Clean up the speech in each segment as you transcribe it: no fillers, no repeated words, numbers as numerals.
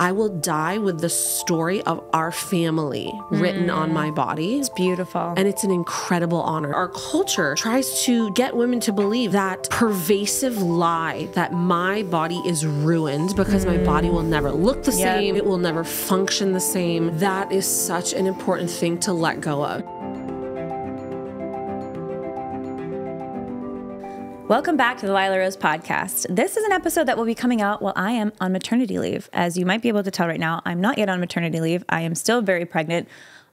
I will die with the story of our family written on my body. It's beautiful. And it's an incredible honor. Our culture tries to get women to believe that pervasive lie that my body is ruined because my body will never look the same. It will never function the same. That is such an important thing to let go of. Welcome back to the Lila Rose podcast. This is an episode that will be coming out while I am on maternity leave. As you might be able to tell right now, I'm not yet on maternity leave. I am still very pregnant,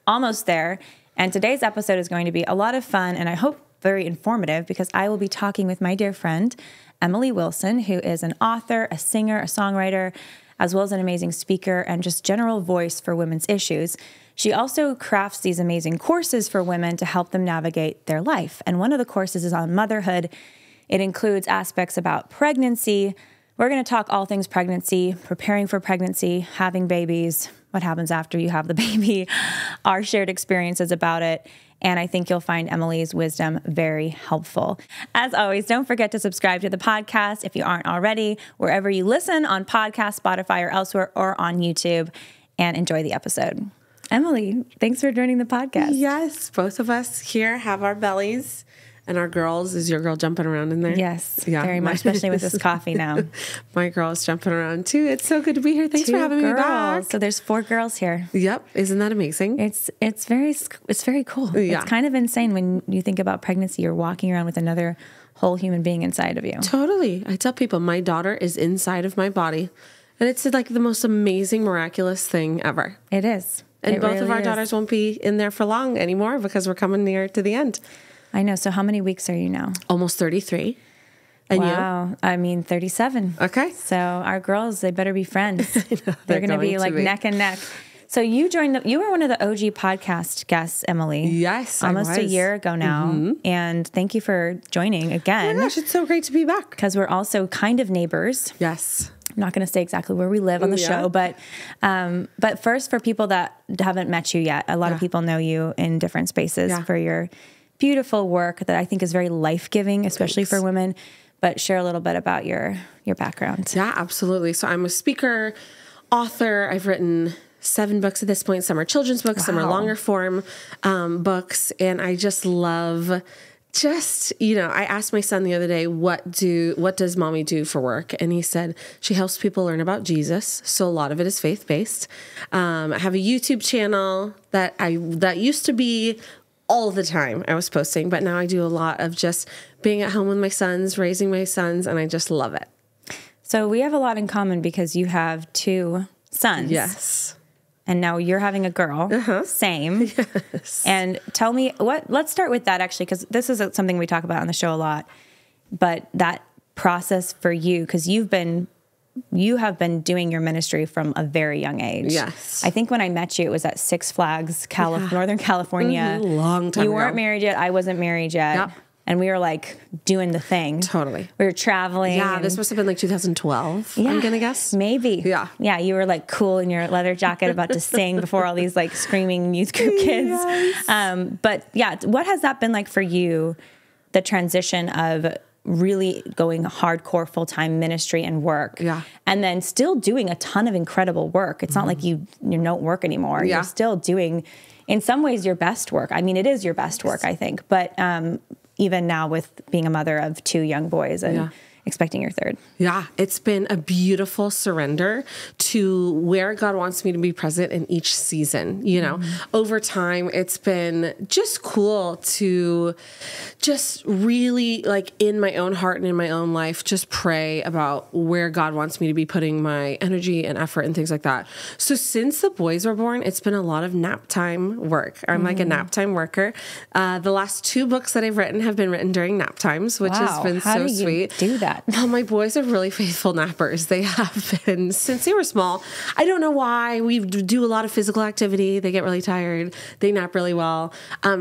almost there. And today's episode is going to be a lot of fun and I hope very informative because I will be talking with my dear friend, Emily Wilson, who is an author, a singer, a songwriter, as well as an amazing speaker and just general voice for women's issues. She also crafts these amazing courses for women to help them navigate their life. And one of the courses is on motherhood. It includes aspects about pregnancy. We're going to talk all things pregnancy, preparing for pregnancy, having babies, what happens after you have the baby, our shared experiences about it. And I think you'll find Emily's wisdom very helpful. As always, don't forget to subscribe to the podcast if you aren't already, wherever you listen on podcast, Spotify, or elsewhere, or on YouTube, and enjoy the episode. Emily, thanks for joining the podcast. Yes, both of us here have our bellies. And our girls, is your girl jumping around in there? Yes, very much, especially with this coffee now. My girl's jumping around too. It's so good to be here. Thanks for having me back. So there's 4 girls here. Yep. Isn't that amazing? It's very cool. Yeah. It's kind of insane when you think about pregnancy. You're walking around with another whole human being inside of you. Totally. I tell people my daughter is inside of my body. And it's like the most amazing, miraculous thing ever. It is. And both of our daughters won't be in there for long anymore because we're coming near to the end. I know. So how many weeks are you now? Almost 33. And wow. you? I mean, 37. Okay. So our girls, they better be friends. They're going to be like neck and neck. So you were one of the OG podcast guests, Emily. Yes, almost a year ago now. Mm-hmm. And thank you for joining again. Oh my gosh, it's so great to be back. Because we're also kind of neighbors. Yes. I'm not going to say exactly where we live on the show, but first, for people that haven't met you yet, a lot of people know you in different spaces for your beautiful work that I think is very life-giving, especially for women. But share a little bit about your background. Yeah, absolutely. So I'm a speaker, author. I've written 7 books at this point. Some are children's books, some are longer form books. And I just love I asked my son the other day, what does mommy do for work? And he said, she helps people learn about Jesus. So a lot of it is faith-based. I have a YouTube channel that used to be all the time I was posting, but now I do a lot of just being at home with my sons, raising my sons, and I just love it. So we have a lot in common because you have 2 sons. Yes. And now you're having a girl. Same. Yes. And tell me let's start with that actually, because this is something we talk about on the show a lot, but that process for you, because you have been doing your ministry from a very young age. Yes. I think when I met you, it was at Six Flags, Northern California. Long time ago. You weren't married yet. I wasn't married yet. Yep. And we were like doing the thing. Totally. We were traveling. Yeah, this must have been like 2012, I'm going to guess. Maybe. Yeah. Yeah, you were like cool in your leather jacket about to sing before all these like screaming youth group kids. Yes. But yeah, what has that been like for you, the transition of really going hardcore full-time ministry and work, and then still doing a ton of incredible work? It's not like you don't work anymore. You're still doing, in some ways, your best work. I mean, it is your best work, I think. But even now with being a mother of 2 young boys and expecting your 3rd. Yeah, it's been a beautiful surrender to where God wants me to be present in each season. You know, over time, it's been just cool to just really, like, in my own heart and in my own life, just pray about where God wants me to be putting my energy and effort and things like that. So since the boys were born, it's been a lot of nap time work. I'm like a nap time worker. The last 2 books that I've written have been written during nap times, which has been so sweet. Do that? Well, my boys are really faithful nappers. They have been since they were small. I don't know why. We do a lot of physical activity. They get really tired. They nap really well.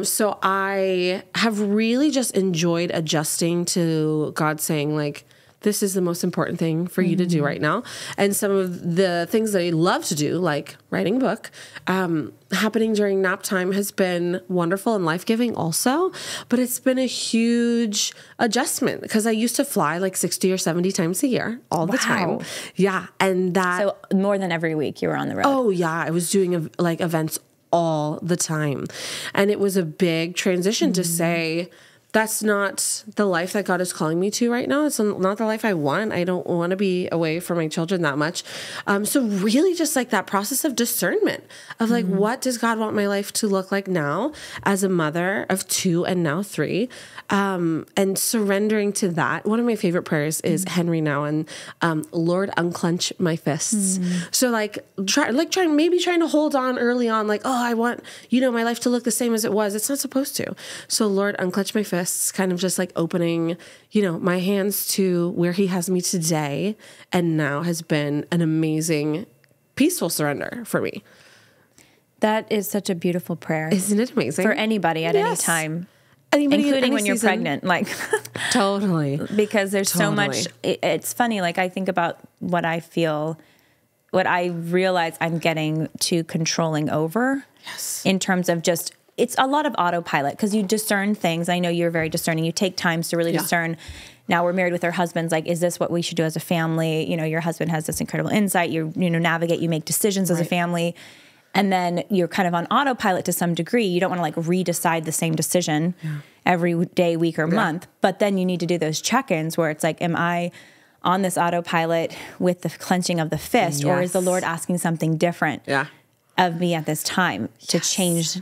So I have really just enjoyed adjusting to God saying, like, this is the most important thing for you to do right now. And some of the things that I love to do, like writing a book, happening during nap time has been wonderful and life-giving also. But it's been a huge adjustment because I used to fly like 60 or 70 times a year all the time. Yeah. And that. So more than every week you were on the road. Oh yeah. I was doing like events all the time. And it was a big transition to say, that's not the life that God is calling me to right now. It's not the life I want. I don't want to be away from my children that much. So really just like that process of discernment of like, what does God want my life to look like now as a mother of 2 and now 3? And surrendering to that. One of my favorite prayers is Henry Nouwen, Lord, unclench my fists. So like trying to hold on early on, like, oh, I want, my life to look the same as it was. It's not supposed to. So Lord, unclench my fists, kind of just like opening, my hands to where he has me today. And now has been an amazing, peaceful surrender for me. That is such a beautiful prayer. Isn't it amazing? For anybody at any time. Anybody including when you're pregnant, like totally, because there's so much. It's funny. Like I think about what I feel, what I realize I'm getting to controlling over. Yes. In terms of just, it's a lot of autopilot because you discern things. I know you're very discerning. You take times to really discern. Now we're married with our husbands. Like, is this what we should do as a family? Your husband has this incredible insight. You navigate. You make decisions as a family. And then you're kind of on autopilot to some degree. You don't want to like redecide the same decision every day, week, or month. But then you need to do those check-ins where it's like, am I on this autopilot with the clenching of the fist, or is the Lord asking something different of me at this time to change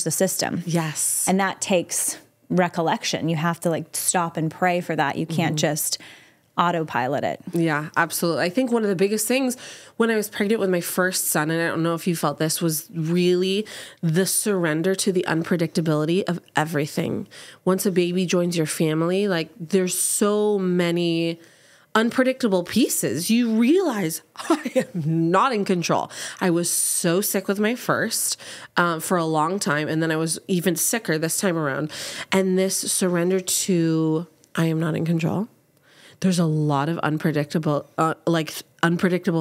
the system? Yes. And that takes recollection. You have to like stop and pray for that. You can't just autopilot it. Yeah, absolutely. I think one of the biggest things when I was pregnant with my first son, and I don't know if you felt this, was really the surrender to the unpredictability of everything. Once a baby joins your family, like there's so many unpredictable pieces. You realize I am not in control. I was so sick with my first for a long time. And then I was even sicker this time around. And this surrender to, I am not in control. There's a lot of unpredictable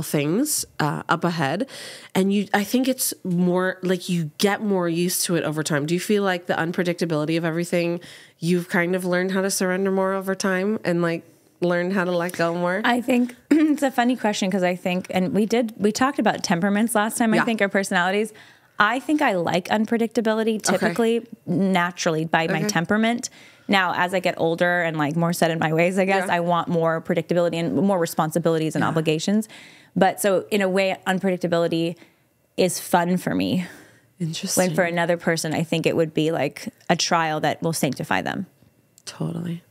things up ahead. And I think it's more like you get more used to it over time. Do you feel like the unpredictability of everything, you've kind of learned how to surrender more over time and like learn how to let go more? I think it's a funny question because I think, and we talked about temperaments last time, I think, our personalities. I think I like unpredictability typically naturally by my temperament. Now, as I get older and like more set in my ways, I guess I want more predictability and more responsibilities and obligations. But so in a way, unpredictability is fun for me. Interesting. When for another person, I think it would be like a trial that will sanctify them. Totally.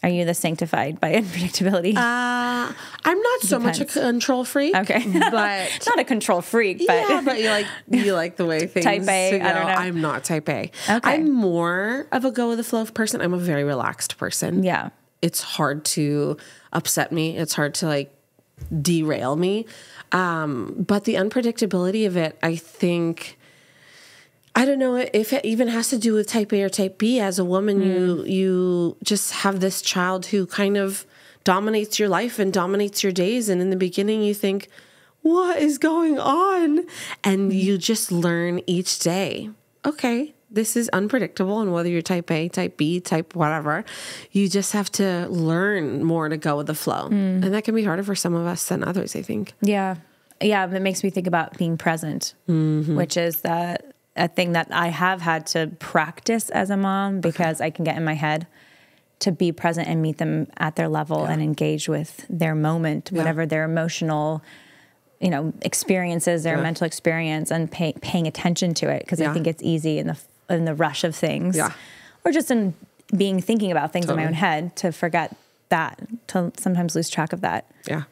Are you the sanctified by unpredictability? I'm not so much a control freak. Okay. But not a control freak, but yeah, but you like the way things type A, I don't know. I'm not type A. Okay. I'm more of a go with the flow person. I'm a very relaxed person. Yeah. It's hard to upset me. It's hard to like derail me. But the unpredictability of it, I think, I don't know if it even has to do with type A or type B. As a woman, you just have this child who kind of dominates your life and dominates your days. And in the beginning, you think, what is going on? And you just learn each day, okay, this is unpredictable. And whether you're type A, type B, type whatever, you just have to learn more to go with the flow. And that can be harder for some of us than others, I think. Yeah. Yeah. That makes me think about being present, which is a thing that I have had to practice as a mom because I can get in my head to be present and meet them at their level and engage with their moment, whatever their emotional, experiences, their mental experience, and paying attention to it. Cause I think it's easy in the rush of things or just in thinking about things in my own head to forget that, to sometimes lose track of that. Yeah.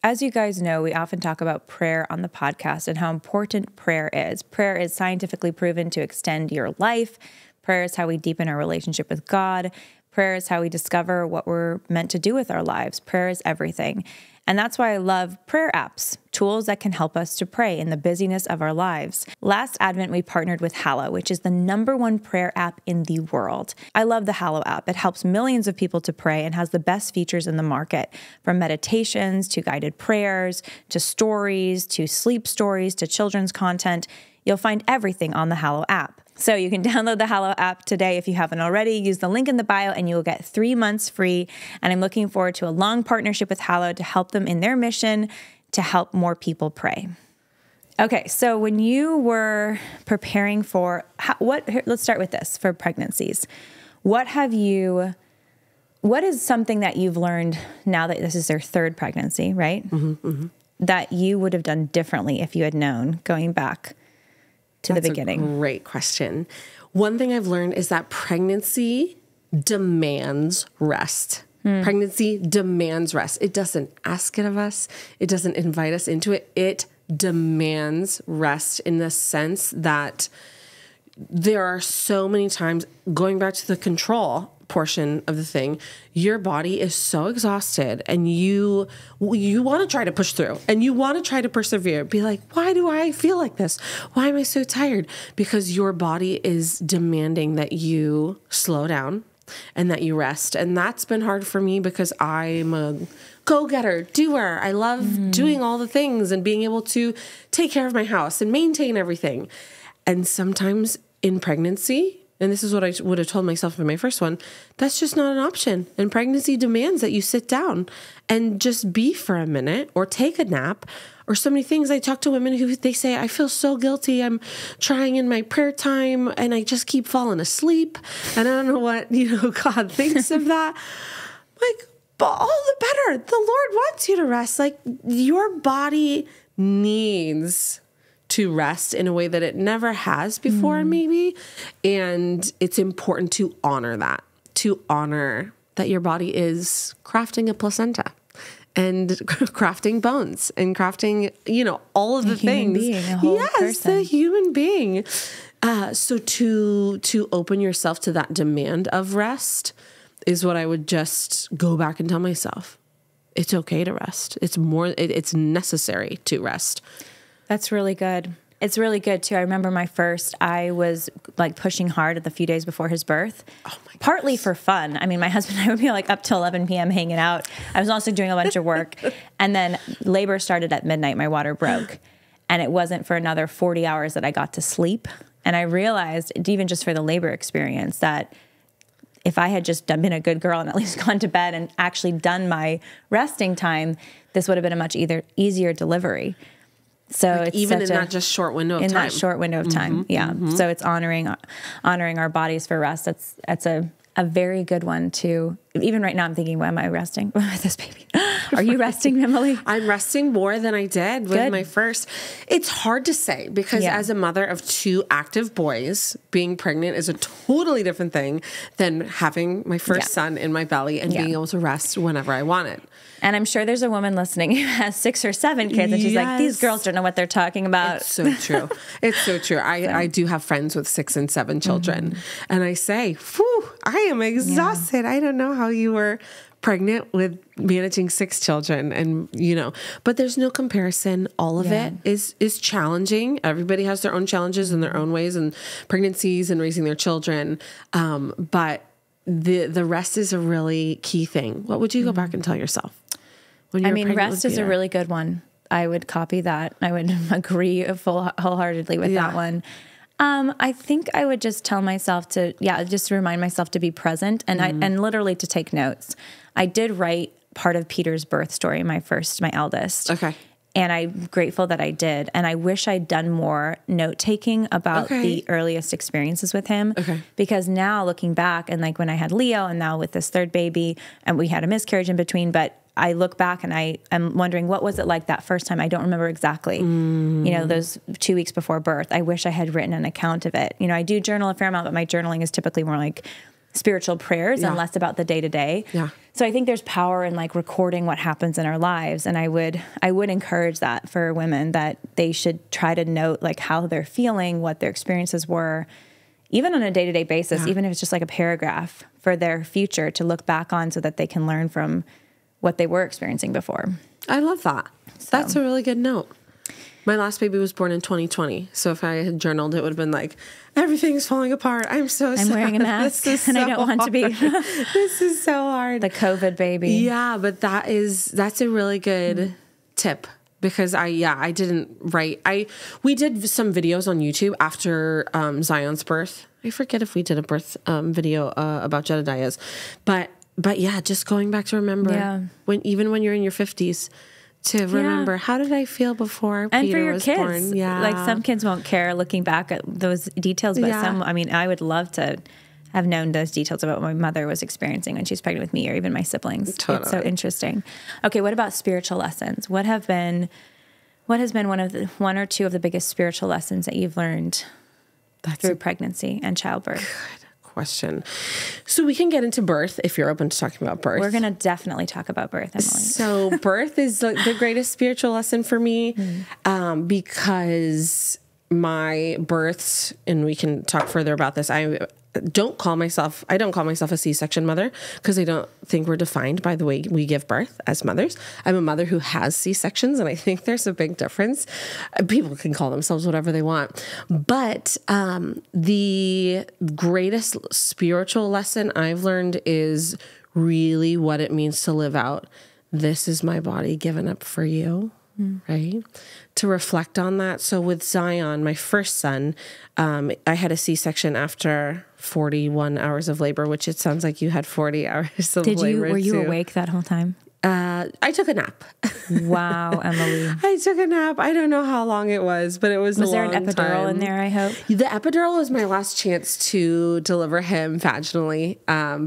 As you guys know, we often talk about prayer on the podcast and how important prayer is. Prayer is scientifically proven to extend your life. Prayer is how we deepen our relationship with God. Prayer is how we discover what we're meant to do with our lives. Prayer is everything. And that's why I love prayer apps, tools that can help us to pray in the busyness of our lives. Last Advent, we partnered with Hallow, which is the #1 prayer app in the world. I love the Hallow app. It helps millions of people to pray and has the best features in the market, from meditations to guided prayers, to stories, to sleep stories, to children's content. You'll find everything on the Hallow app. So you can download the Hallow app today if you haven't already. Use the link in the bio and you will get 3 months free. And I'm looking forward to a long partnership with Hallow to help them in their mission to help more people pray. Okay, so when you were preparing for, let's start with this, for pregnancies. What is something that you've learned now that this is their 3rd pregnancy, right? That you would have done differently if you had known going back to the beginning? That's a great question. One thing I've learned is that pregnancy demands rest. Pregnancy demands rest. It doesn't ask it of us. It doesn't invite us into it. It demands rest in the sense that there are so many times, going back to the control portion of the thing, your body is so exhausted and you want to try to push through and you want to try to persevere. Be like, why do I feel like this? Why am I so tired? Because your body is demanding that you slow down and that you rest. And that's been hard for me because I'm a go-getter, doer. I love doing all the things and being able to take care of my house and maintain everything. And sometimes in pregnancy, and this is what I would have told myself in my first one, that's just not an option. And pregnancy demands that you sit down and just be for a minute or take a nap or so many things. I talk to women who they say, I feel so guilty. I'm trying in my prayer time and I just keep falling asleep. And I don't know what, God thinks of that. Like, but all the better. The Lord wants you to rest. Like, your body needs to rest in a way that it never has before, maybe. And it's important to honor that your body is crafting a placenta and crafting bones and crafting, all of the things. Being, a whole person. The human being. So to open yourself to that demand of rest is what I would just go back and tell myself. It's okay to rest. It's necessary to rest. That's really good. It's really good too. I remember I was like pushing hard at the few days before his birth, partly for fun. I mean, my husband and I would be like up till 11 p.m. hanging out. I was also doing a bunch of work. And then labor started at midnight. My water broke. And it wasn't for another 40 hours that I got to sleep. And I realized, even just for the labor experience, that if I had just been a good girl and at least gone to bed and actually done my resting time, this would have been a much easier delivery. So it's even in that just short window of time. In that short window of time, yeah. So it's honoring our bodies for rest. That's a very good one too. Even right now, I'm thinking, why am I resting with this baby? Are you resting, Emily? I'm resting more than I did with my first. It's hard to say because as a mother of 2 active boys, being pregnant is a totally different thing than having my first son in my belly and being able to rest whenever I want it. And I'm sure there's a woman listening who has 6 or 7 kids and she's like, these girls don't know what they're talking about. It's so true. It's so true. I do have friends with 6 and 7 children. And I say, whew, I am exhausted. I don't know how you were pregnant with managing 6 children and, but there's no comparison. All of it is challenging. Everybody has their own challenges in their own ways and pregnancies and raising their children. But the rest is a really key thing. What would you go back and tell yourself? Rest is a really good one. I would copy that. I would agree wholeheartedly with that one. I think I would just tell myself to, just remind myself to be present and and literally to take notes. I did write part of Peter's birth story, my eldest. Okay. And I'm grateful that I did. And I wish I'd done more note taking about the earliest experiences with him. Okay. Because now looking back and like when I had Leo and now with this 3rd baby and we had a miscarriage in between, but I look back and I am wondering, what was it like that first time? I don't remember exactly, those 2 weeks before birth. I wish I had written an account of it. I do journal a fair amount, but my journaling is typically more like spiritual prayers and less about the day to day. So I think there's power in like recording what happens in our lives. And I would encourage that for women, that they should try to note like how they're feeling, what their experiences were, even on a day-to-day basis, even if it's just like a paragraph for their future to look back on so that they can learn from what they were experiencing before. I love that. That's a really good note. My last baby was born in 2020. So if I had journaled, it would have been like, everything's falling apart. I'm so sad. I'm wearing a mask and I don't want to be. This is so hard. The COVID baby. Yeah, but that's a really good tip. Because I didn't write. We did some videos on YouTube after Zion's birth. I forget if we did a birth video about Jedediah's, but yeah, just going back to remember even when you're in your 50s, to remember how did I feel before and Peter for your was kids. born. Yeah, like some kids won't care looking back at those details, but some. I mean, I would love to have known those details about what my mother was experiencing when she was pregnant with me, or even my siblings. Totally. It's so interesting. Okay, what about spiritual lessons? What has been one or two of the biggest spiritual lessons that you've learned through pregnancy and childbirth? Good question. So we can get into birth if you're open to talking about birth. We're going to definitely talk about birth, Emily. So birth is the greatest spiritual lesson for me because my births, and we can talk further about this, I don't call myself a C-section mother because I don't think we're defined by the way we give birth as mothers. I'm a mother who has C-sections, and I think there's a big difference. People can call themselves whatever they want. But the greatest spiritual lesson I've learned is really what it means to live out. This is my body given up for you. Right? To reflect on that. So with Zion, my first son, I had a C-section after 41 hours of labor, which it sounds like you had 40 hours of labor. Were you awake that whole time? I took a nap. Wow, Emily. I took a nap. I don't know how long it was, but it was a long time. Was there an epidural in there, I hope? The epidural was my last chance to deliver him vaginally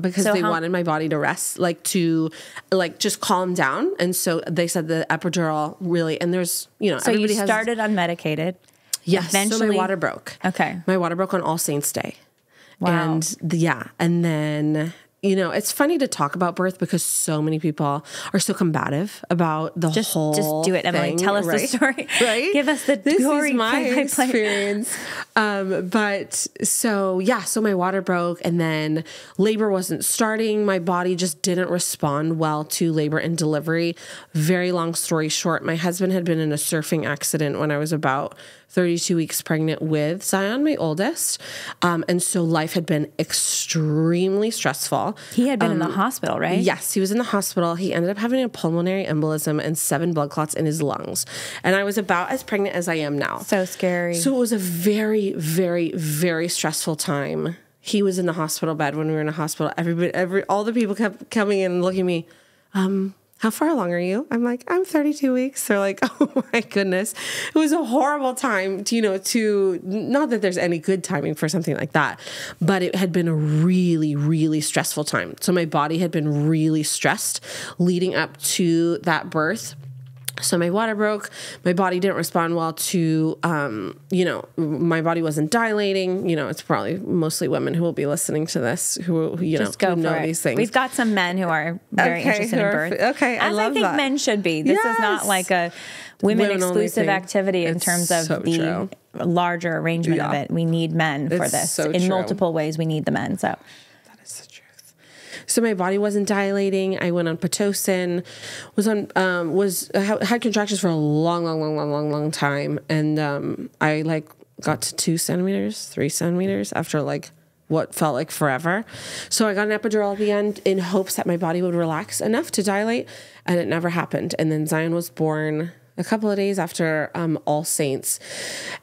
because they wanted my body to rest, to just calm down. And so they said the epidural really, and there's, So you started unmedicated? Yes. Eventually, so my water broke. Okay. My water broke on All Saints Day. Wow. And then... it's funny to talk about birth because so many people are so combative about the whole Just do it, Emily. thing, Tell us right? the story. Right? Give us the this gory is my play-by-play. experience. So my water broke, and then labor wasn't starting. My body just didn't respond well to labor and delivery. Very long story short, my husband had been in a surfing accident when I was about 32 weeks pregnant with Zion, my oldest. And so life had been extremely stressful. He had been in the hospital, right? Yes, he was in the hospital. He ended up having a pulmonary embolism and 7 blood clots in his lungs. And I was about as pregnant as I am now. So scary. So it was a very, very, very stressful time. He was in the hospital bed when we were in a hospital. All the people kept coming in and looking at me. How far along are you? I'm like, I'm 32 weeks. They're like, oh my goodness. It was a horrible time to not that there's any good timing for something like that, but it had been a really, really stressful time. So my body had been really stressed leading up to that birth. So my water broke. My body didn't respond well to, my body wasn't dilating. It's probably mostly women who will be listening to this who know these things. We've got some men who are very interested in birth. Okay, I love that. As I think men should be. This is not like a women exclusive activity in terms of the larger arrangement of it. We need men for this. In multiple ways, we need the men. So that is the truth. So my body wasn't dilating. I went on Pitocin, had contractions for a long time. And I got to 2 centimeters, 3 centimeters after what felt like forever. So I got an epidural at the end in hopes that my body would relax enough to dilate, and it never happened. And then Zion was born a couple of days after All Saints.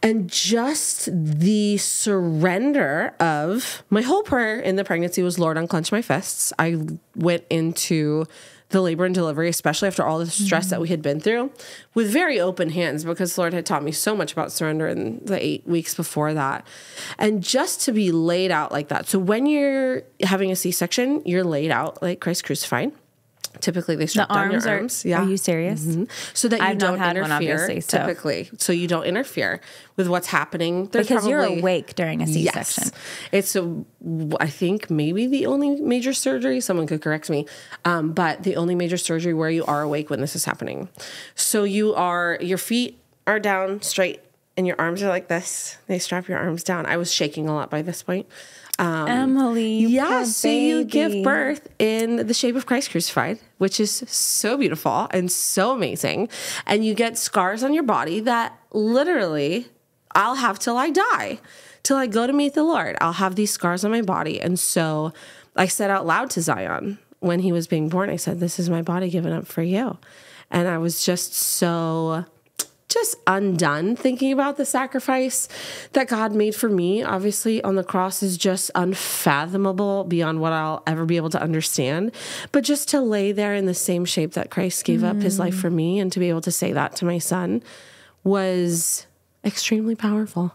And just the surrender of my whole prayer in the pregnancy was, Lord, unclench my fists. I went into the labor and delivery, especially after all the stress that we had been through, with very open hands, because the Lord had taught me so much about surrender in the 8 weeks before that. And just to be laid out like that. So when you're having a C-section, you're laid out like Christ crucified. Typically, they strap down your arms. Yeah. Are you serious? Mm-hmm. So that you don't interfere. One, obviously, typically, so you don't interfere with what's happening. Because you're awake during a C-section. Yes. It's I think maybe the only major surgery. Someone could correct me, but the only major surgery where you are awake when this is happening. So your feet are down straight. and your arms are like this. They strap your arms down. I was shaking a lot by this point. Emily, yeah, so you give birth in the shape of Christ crucified, which is so beautiful and so amazing. And you get scars on your body that literally I'll have till I die, till I go to meet the Lord. I'll have these scars on my body. And so I said out loud to Zion when he was being born, I said, this is my body given up for you. And I was just undone thinking about the sacrifice that God made for me. Obviously, on the cross is just unfathomable beyond what I'll ever be able to understand. But just to lay there in the same shape that Christ gave up his life for me, and to be able to say that to my son was extremely powerful.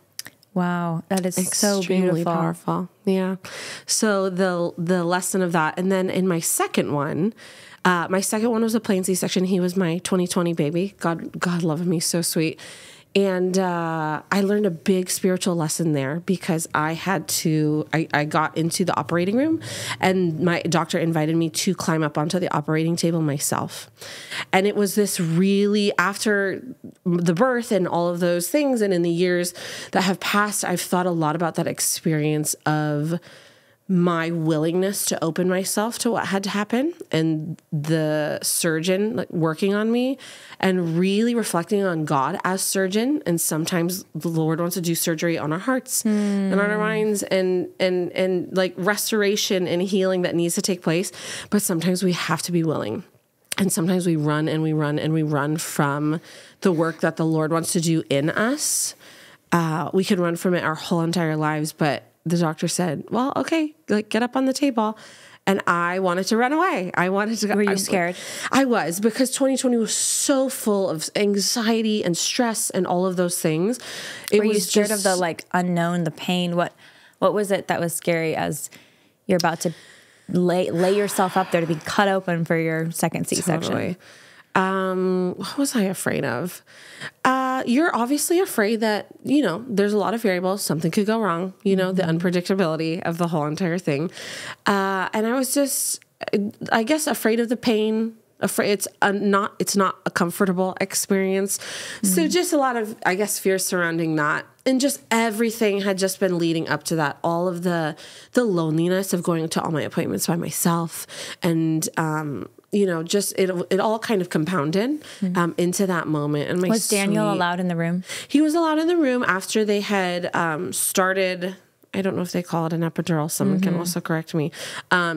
Wow, that is so Extremely beautiful. powerful. Yeah. So the lesson of that, and then in my second one was a plain C-section. He was my 2020 baby. God loved me, so sweet. And I learned a big spiritual lesson there because I got into the operating room, and my doctor invited me to climb up onto the operating table myself. And it was this really, after the birth and all of those things, and in the years that have passed, I've thought a lot about that experience of my willingness to open myself to what had to happen, and the surgeon working on me, and really reflecting on God as surgeon. And sometimes the Lord wants to do surgery on our hearts and on our minds, and like restoration and healing that needs to take place. But sometimes we have to be willing. And sometimes we run and we run and we run from the work that the Lord wants to do in us. We could run from it our whole entire lives, but the doctor said, well, okay, get up on the table. And I wanted to run away. Were you scared? I was, because 2020 was so full of anxiety and stress and all of those things. Were you scared of the unknown, the pain? What was it that was scary as you're about to lay yourself up there to be cut open for your second C-section? Totally. What was I afraid of? You're obviously afraid that, there's a lot of variables. Something could go wrong, the unpredictability of the whole entire thing. And I was just, I guess, afraid of the pain. Afraid it's not a comfortable experience. So just a lot of, I guess, fear surrounding that. And just everything had just been leading up to that. All of the loneliness of going to all my appointments by myself, and, just it all kind of compounded into that moment. And was Daniel allowed in the room? He was allowed in the room after they had started. I don't know if they call it an epidural. Someone can also correct me.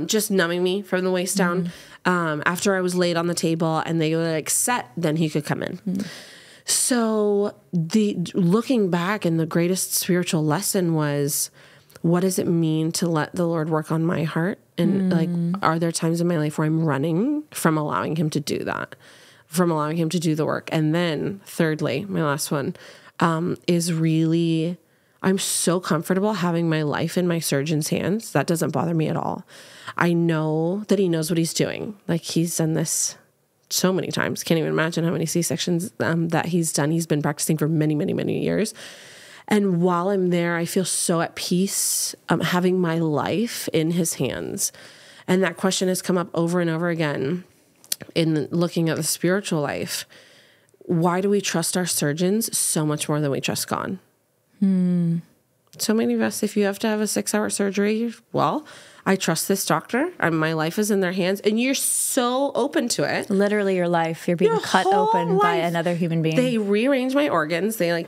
Just numbing me from the waist down. After I was laid on the table and they were set, then he could come in. So looking back, and the greatest spiritual lesson was, what does it mean to let the Lord work on my heart? And are there times in my life where I'm running from allowing him to do that, from allowing him to do the work? And then thirdly, my last one, is really, I'm so comfortable having my life in my surgeon's hands. That doesn't bother me at all. I know that he knows what he's doing. He's done this so many times. Can't even imagine how many C-sections that he's done. He's been practicing for many, many, many years. And while I'm there, I feel so at peace having my life in his hands. And that question has come up over and over again in looking at the spiritual life. Why do we trust our surgeons so much more than we trust God? So many of us, if you have to have a 6-hour surgery, well, I trust this doctor. My life is in their hands, and you're so open to it. Literally your life. You're being cut open by another human being. They rearrange my organs. They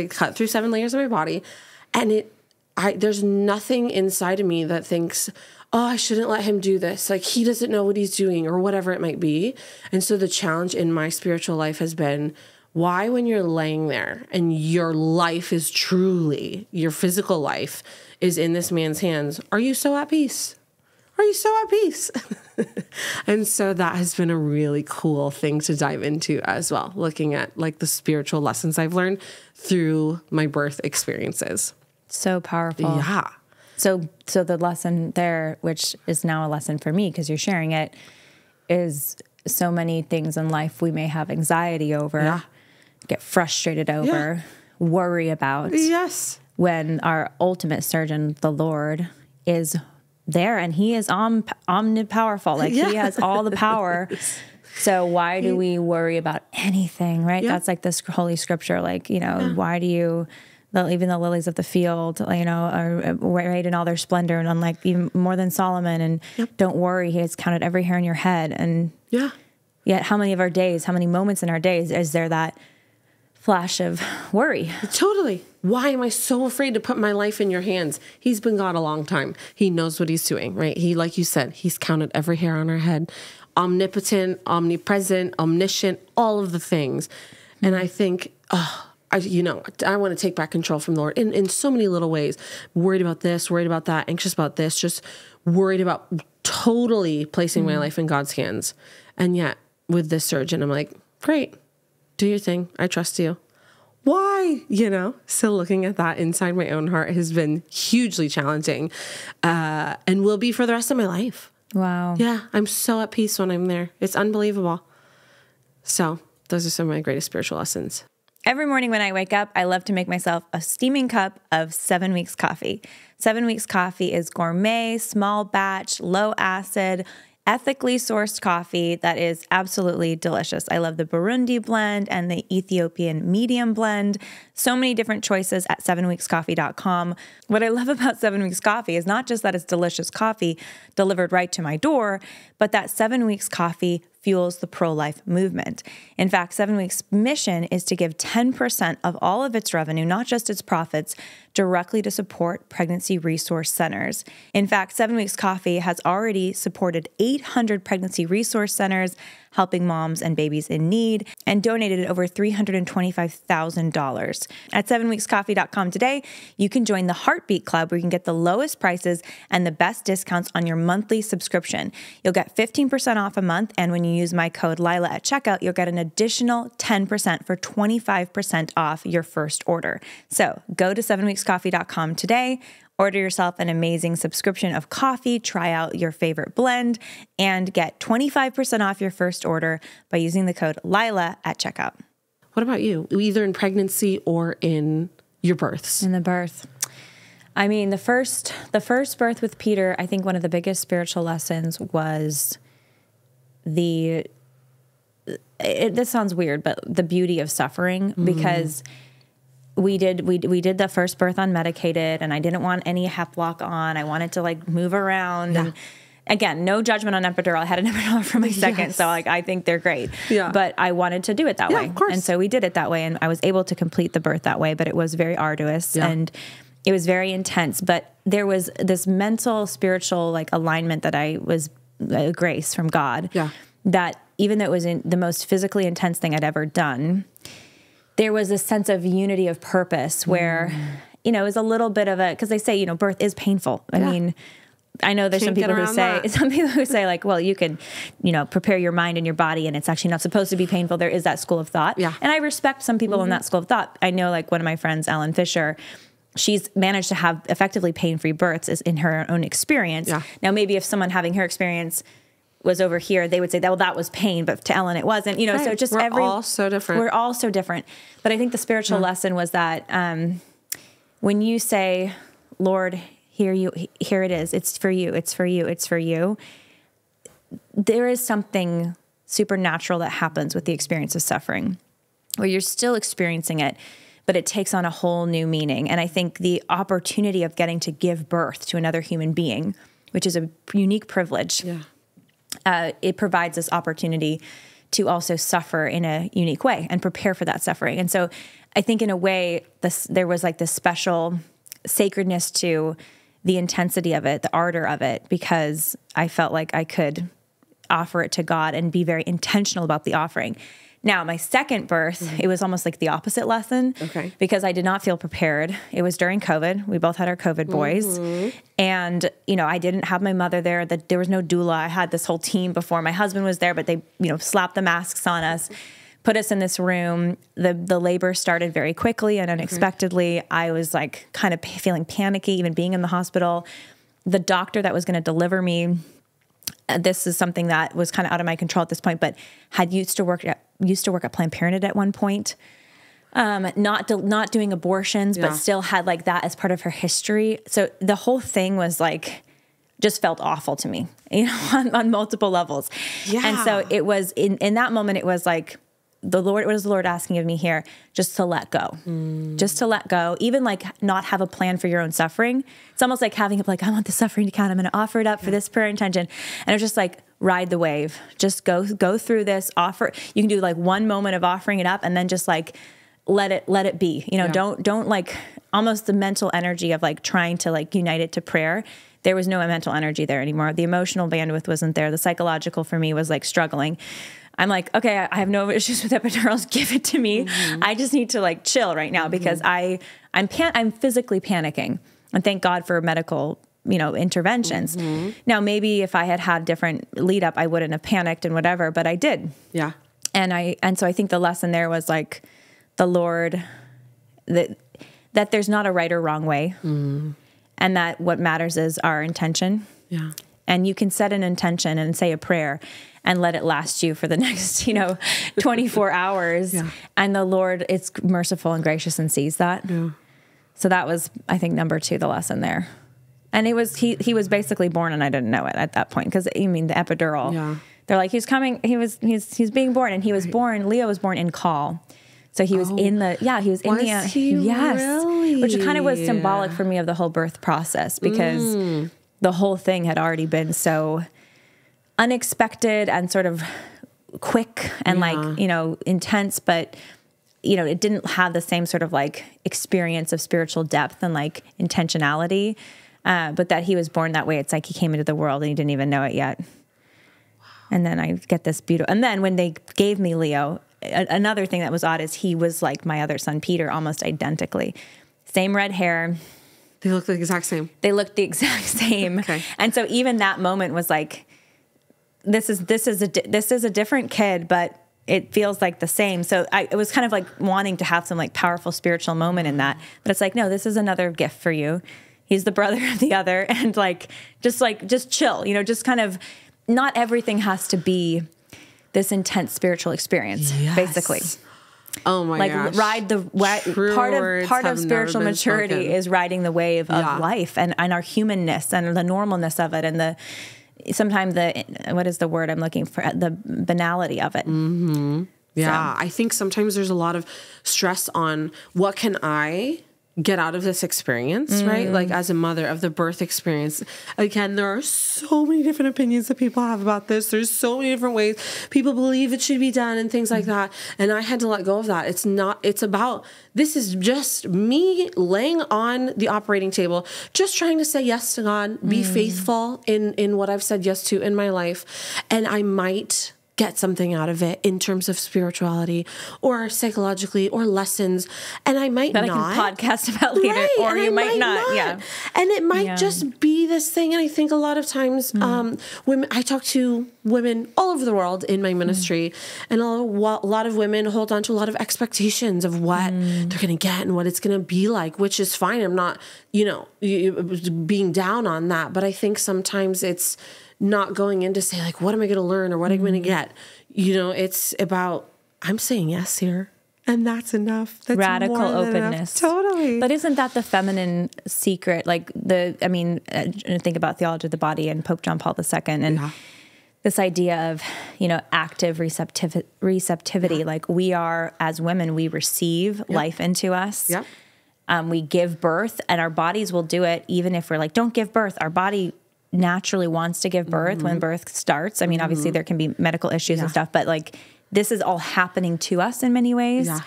cut through 7 layers of my body, and there's nothing inside of me that thinks, oh, I shouldn't let him do this. He doesn't know what he's doing, or whatever it might be. And so the challenge in my spiritual life has been, why, when you're laying there and your life is truly, your physical life is in this man's hands, are you so at peace? Are you so at peace? And so that has been a really cool thing to dive into as well, looking at the spiritual lessons I've learned through my birth experiences. So powerful. Yeah. So the lesson there, which is now a lesson for me because you're sharing it, is so many things in life we may have anxiety over, get frustrated over, worry about. Yes. When our ultimate surgeon, the Lord, is there, and he is omnipowerful. He has all the power So why do we worry about anything, right? That's like this holy scripture, like, why do you, even the lilies of the field, are arrayed in all their splendor and unlike even more than Solomon, and don't worry, he has counted every hair on your head. And yet how many of our days, how many moments in our days is there that flash of worry? Totally. Why am I so afraid to put my life in your hands? He's been God a long time. He knows what he's doing, right? He, like you said, he's counted every hair on our head. Omnipotent, omnipresent, omniscient, all of the things. And I think, I want to take back control from the Lord in so many little ways. Worried about this, worried about that, anxious about this, just worried about totally placing my life in God's hands. And yet with this surgeon, I'm like, great, do your thing. I trust you. Why? Still looking at that inside my own heart has been hugely challenging, and will be for the rest of my life. Wow. Yeah. I'm so at peace when I'm there. It's unbelievable. So those are some of my greatest spiritual lessons. Every morning when I wake up, I love to make myself a steaming cup of 7 Weeks coffee. 7 Weeks coffee is gourmet, small batch, low acid, ethically sourced coffee that is absolutely delicious. I love the Burundi blend and the Ethiopian medium blend. So many different choices at 7weekscoffee.com. What I love about 7 Weeks coffee is not just that it's delicious coffee delivered right to my door, but that 7 Weeks coffee fuels the pro-life movement. In fact, 7 Weeks' mission is to give 10% of all of its revenue, not just its profits, directly to support pregnancy resource centers. In fact, 7 Weeks Coffee has already supported 800 pregnancy resource centers, helping moms and babies in need, and donated over $325,000. At 7weekscoffee.com today, you can join the Heartbeat Club, where you can get the lowest prices and the best discounts on your monthly subscription. You'll get 15% off a month, and when you use my code Lila at checkout, you'll get an additional 10% for 25% off your first order. So go to 7weekscoffee.com today, order yourself an amazing subscription of coffee, try out your favorite blend, and get 25% off your first order by using the code Lila at checkout. What about you? Either in pregnancy or in your births? In the birth. I mean, the first birth with Peter, I think one of the biggest spiritual lessons was this sounds weird, but the beauty of suffering, because we did the first birth unmedicated, and I didn't want any hep lock on. I wanted to move around. And again, no judgment on epidural. I had an epidural for my second, so I think they're great. Yeah. But I wanted to do it that way. Of course. And so we did it that way, and I was able to complete the birth that way, but it was very arduous and it was very intense. But there was this mental, spiritual alignment that I was grace from God. Yeah. That even though it was the most physically intense thing I'd ever done, there was a sense of unity of purpose where, it was a little bit of because they say, birth is painful. I mean, I know there's some people who say well, you can, prepare your mind and your body, and it's actually not supposed to be painful. There is that school of thought. Yeah. And I respect some people in that school of thought. I know one of my friends, Ellen Fisher, she's managed to have effectively pain-free births in her own experience. Yeah. Now, maybe if someone having her experience was over here, they would say that was pain, but to Ellen it wasn't. Right. So just we're all so different. We're all so different. But I think the spiritual lesson was that when you say, Lord, here it is. It's for you. It's for you. It's for you. There is something supernatural that happens with the experience of suffering, where you're still experiencing it, but it takes on a whole new meaning. And I think the opportunity of getting to give birth to another human being, which is a unique privilege. Yeah. It provides this opportunity to also suffer in a unique way and prepare for that suffering. And so I think in a way, there was this special sacredness to the intensity of it, the ardor of it, because I felt like I could offer it to God and be very intentional about the offering. Now, my second birth, it was almost like the opposite lesson because I did not feel prepared. It was during COVID. We both had our COVID boys. And, I didn't have my mother there. There was no doula. I had this whole team before. My husband was there, but they, slapped the masks on us, put us in this room. The labor started very quickly and unexpectedly. I was kind of feeling panicky, even being in the hospital. The doctor that was going to deliver me, this is something that was kind of out of my control at this point, but used to work at Planned Parenthood at one point. Not doing abortions, but still had that as part of her history. So the whole thing was just felt awful to me, on multiple levels. Yeah. And so it was in that moment, it was like, what is the Lord asking of me here? Just to let go, just to let go, even like not have a plan for your own suffering. It's almost like having like, I want the suffering to count. I'm going to offer it up for this prayer intention. And it was just like, ride the wave, just go through this you can do like one moment of offering it up and then just like, let it be, don't like almost the mental energy of like trying to like unite it to prayer. There was no mental energy there anymore. The emotional bandwidth wasn't there. The psychological for me was like struggling. I'm like, okay, I have no issues with epidurals. Give it to me. I just need to like chill right now because I'm physically panicking. And thank God for medical, interventions. Now, maybe if I had different lead up, I wouldn't have panicked and whatever, but I did. Yeah. And so I think the lesson there was like the Lord, that there's not a right or wrong way. And that what matters is our intention. Yeah. And you can set an intention and say a prayer and let it last you for the next, 24 hours. Yeah. And the Lord is merciful and gracious and sees that. Yeah. So that was, I think, number 2, the lesson there. And it was, he was basically born and I didn't know it at that point. Cause the epidural, they're like, he's coming, he's being born, and he was born, Leo was born in call. So he was in the, he was in really? Which kind of was symbolic for me of the whole birth process, because the whole thing had already been so unexpected and sort of quick and like, intense, but it didn't have the same sort of like experience of spiritual depth and like intentionality. But that he was born that way. It's like he came into the world and he didn't even know it yet. Wow. And then I get this beautiful, and then when they gave me Leo, another thing that was odd is he was like my other son, Peter, almost identically. Same red hair. They look the exact same. They looked the exact same. Okay. And so even that moment was like, this is a different kid, but it feels like the same. So it was kind of like wanting to have some like powerful spiritual moment in that, but it's like, no, this is another gift for you. He's the brother of the other, and just chill, just kind of, not everything has to be this intense spiritual experience, basically. Oh my gosh. Ride the part of spiritual maturity is riding the wave of life and our humanness and the normalness of it, and sometimes what is the word I'm looking for? The banality of it. Yeah. I think sometimes there's a lot of stress on what can I get out of this experience, right? Like as a mother of the birth experience. Again, there are so many different opinions that people have about this. There's so many different ways people believe it should be done and things like that. And I had to let go of that. This is just me laying on the operating table, just trying to say yes to God, be faithful in what I've said yes to in my life. And I might get something out of it in terms of spirituality or psychologically or lessons. And I might not. I can podcast about later, right, or you might not. Yeah. And it might just be this thing. And I think a lot of times, women, I talk to women all over the world in my ministry, and a lot of women hold on to a lot of expectations of what they're going to get and what it's going to be like, which is fine. I'm not, being down on that. But I think sometimes it's not going in to say like, what am I going to learn or what am I going to get? It's about, I'm saying yes here. And that's enough. That's radical openness. Enough. Totally. But isn't that the feminine secret? Like think about theology of the body and Pope John Paul II and this idea of, active receptivity. Like we are, as women, we receive life into us. Yep. We give birth, and our bodies will do it. Even if we're like, don't give birth, our body naturally wants to give birth when birth starts. I mean, obviously there can be medical issues and stuff, but like this is all happening to us in many ways. Yeah.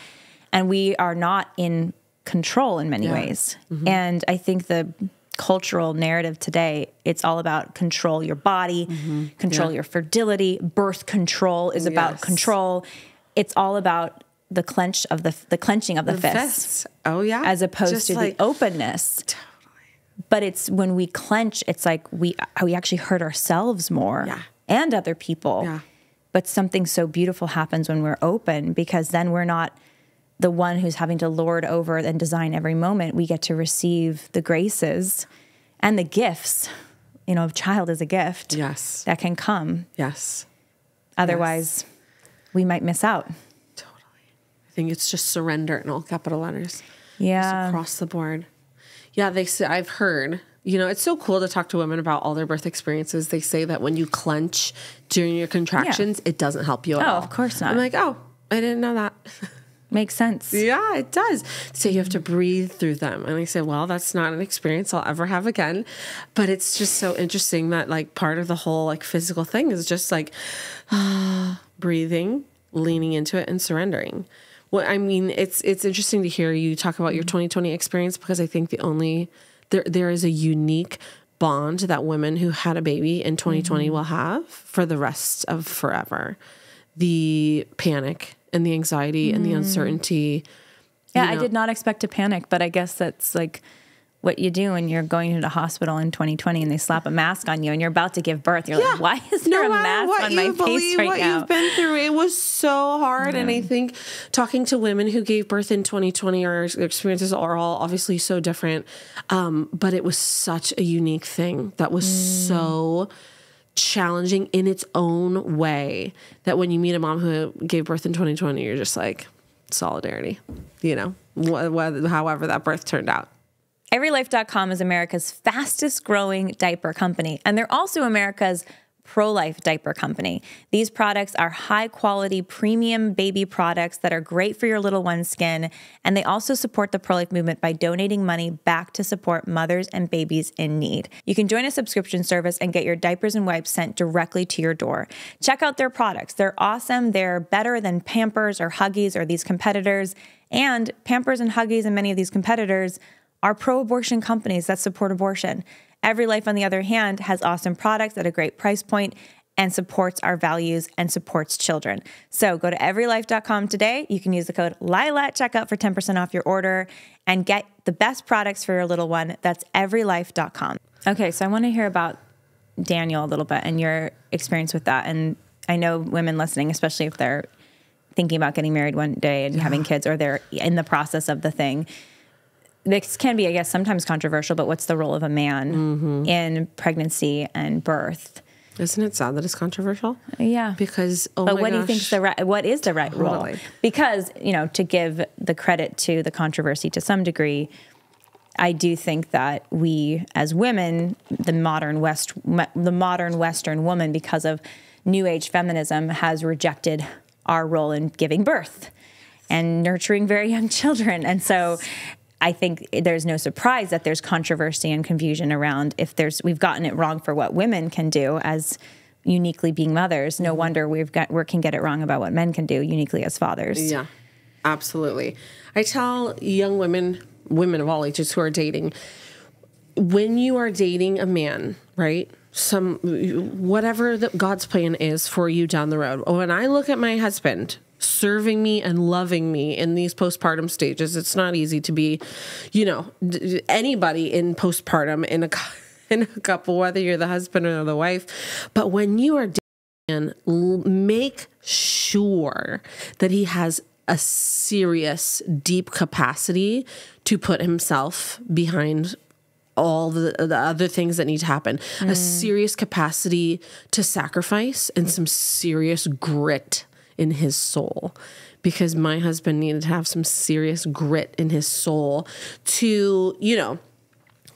And we are not in control in many ways. And I think the cultural narrative today, it's all about control your body, control your fertility. Birth control is about control. It's all about the clenching of the fists. Oh yeah. As opposed just to the openness. But it's when we clench, it's like we actually hurt ourselves more and other people. Yeah. But something so beautiful happens when we're open, because then we're not the one who's having to lord over and design every moment. We get to receive the graces and the gifts. A child is a gift. Yes. That can come. Yes. Otherwise, we might miss out. Totally. I think it's just surrender in all capital letters. Yeah. Just across the board. Yeah, I've heard, You know, it's so cool to talk to women about all their birth experiences. They say that when you clench during your contractions, it doesn't help you at all. Oh, of course not. I'm like, oh, I didn't know that. Makes sense. Yeah, it does. So you have to breathe through them. And I say, well, that's not an experience I'll ever have again. But it's just so interesting that like part of the whole like physical thing is just like breathing, leaning into it and surrendering. Well, I mean, it's interesting to hear you talk about your 2020 experience, because I think there is a unique bond that women who had a baby in 2020 will have for the rest of forever. The panic and the anxiety and the uncertainty. Yeah, I did not expect to panic, but I guess that's like what you do when you're going to the hospital in 2020 and they slap a mask on you and you're about to give birth. You're like, why is there a mask on my face right now? You've been through, it was so hard. And I think talking to women who gave birth in 2020, our experiences are all obviously so different. But it was such a unique thing that was so challenging in its own way, that when you meet a mom who gave birth in 2020, you're just like, solidarity, you know, however that birth turned out. EveryLife.com is America's fastest growing diaper company, and they're also America's pro-life diaper company. These products are high quality premium baby products that are great for your little one's skin, and they also support the pro-life movement by donating money back to support mothers and babies in need. You can join a subscription service and get your diapers and wipes sent directly to your door. Check out their products. They're awesome. They're better than Pampers or Huggies or these competitors, and Pampers and Huggies and many of these competitors are pro-abortion companies that support abortion. EveryLife, on the other hand, has awesome products at a great price point and supports our values and supports children. So go to everylife.com today. You can use the code Lila at checkout for 10% off your order and get the best products for your little one. That's everylife.com. Okay, so I want to hear about Daniel a little bit and your experience with that. And I know women listening, especially if they're thinking about getting married one day and having kids, or they're in the process of the thing. This can be, I guess, sometimes controversial, but what's the role of a man in pregnancy and birth? Isn't it sad that it's controversial? Yeah. Because, but what do you think is what is the right role? Because, you know, to give the credit to the controversy to some degree, I do think that we as women, the modern Western woman, because of New Age feminism, has rejected our role in giving birth and nurturing very young children. And so I think there's no surprise that there's controversy and confusion around we've gotten it wrong for what women can do as uniquely being mothers. No wonder we can get it wrong about what men can do uniquely as fathers. Yeah, absolutely. I tell young women of all ages who are dating, when you are dating a man, right? Whatever God's plan is for you down the road. When I look at my husband serving me and loving me in these postpartum stages, it's not easy to be, you know, anybody in postpartum in a couple, whether you're the husband or the wife. But when you are dating, make sure that he has a serious, deep capacity to put himself behind all the other things that need to happen. A serious capacity to sacrifice and some serious grit in his soul, because my husband needed to have some serious grit in his soul to, you know,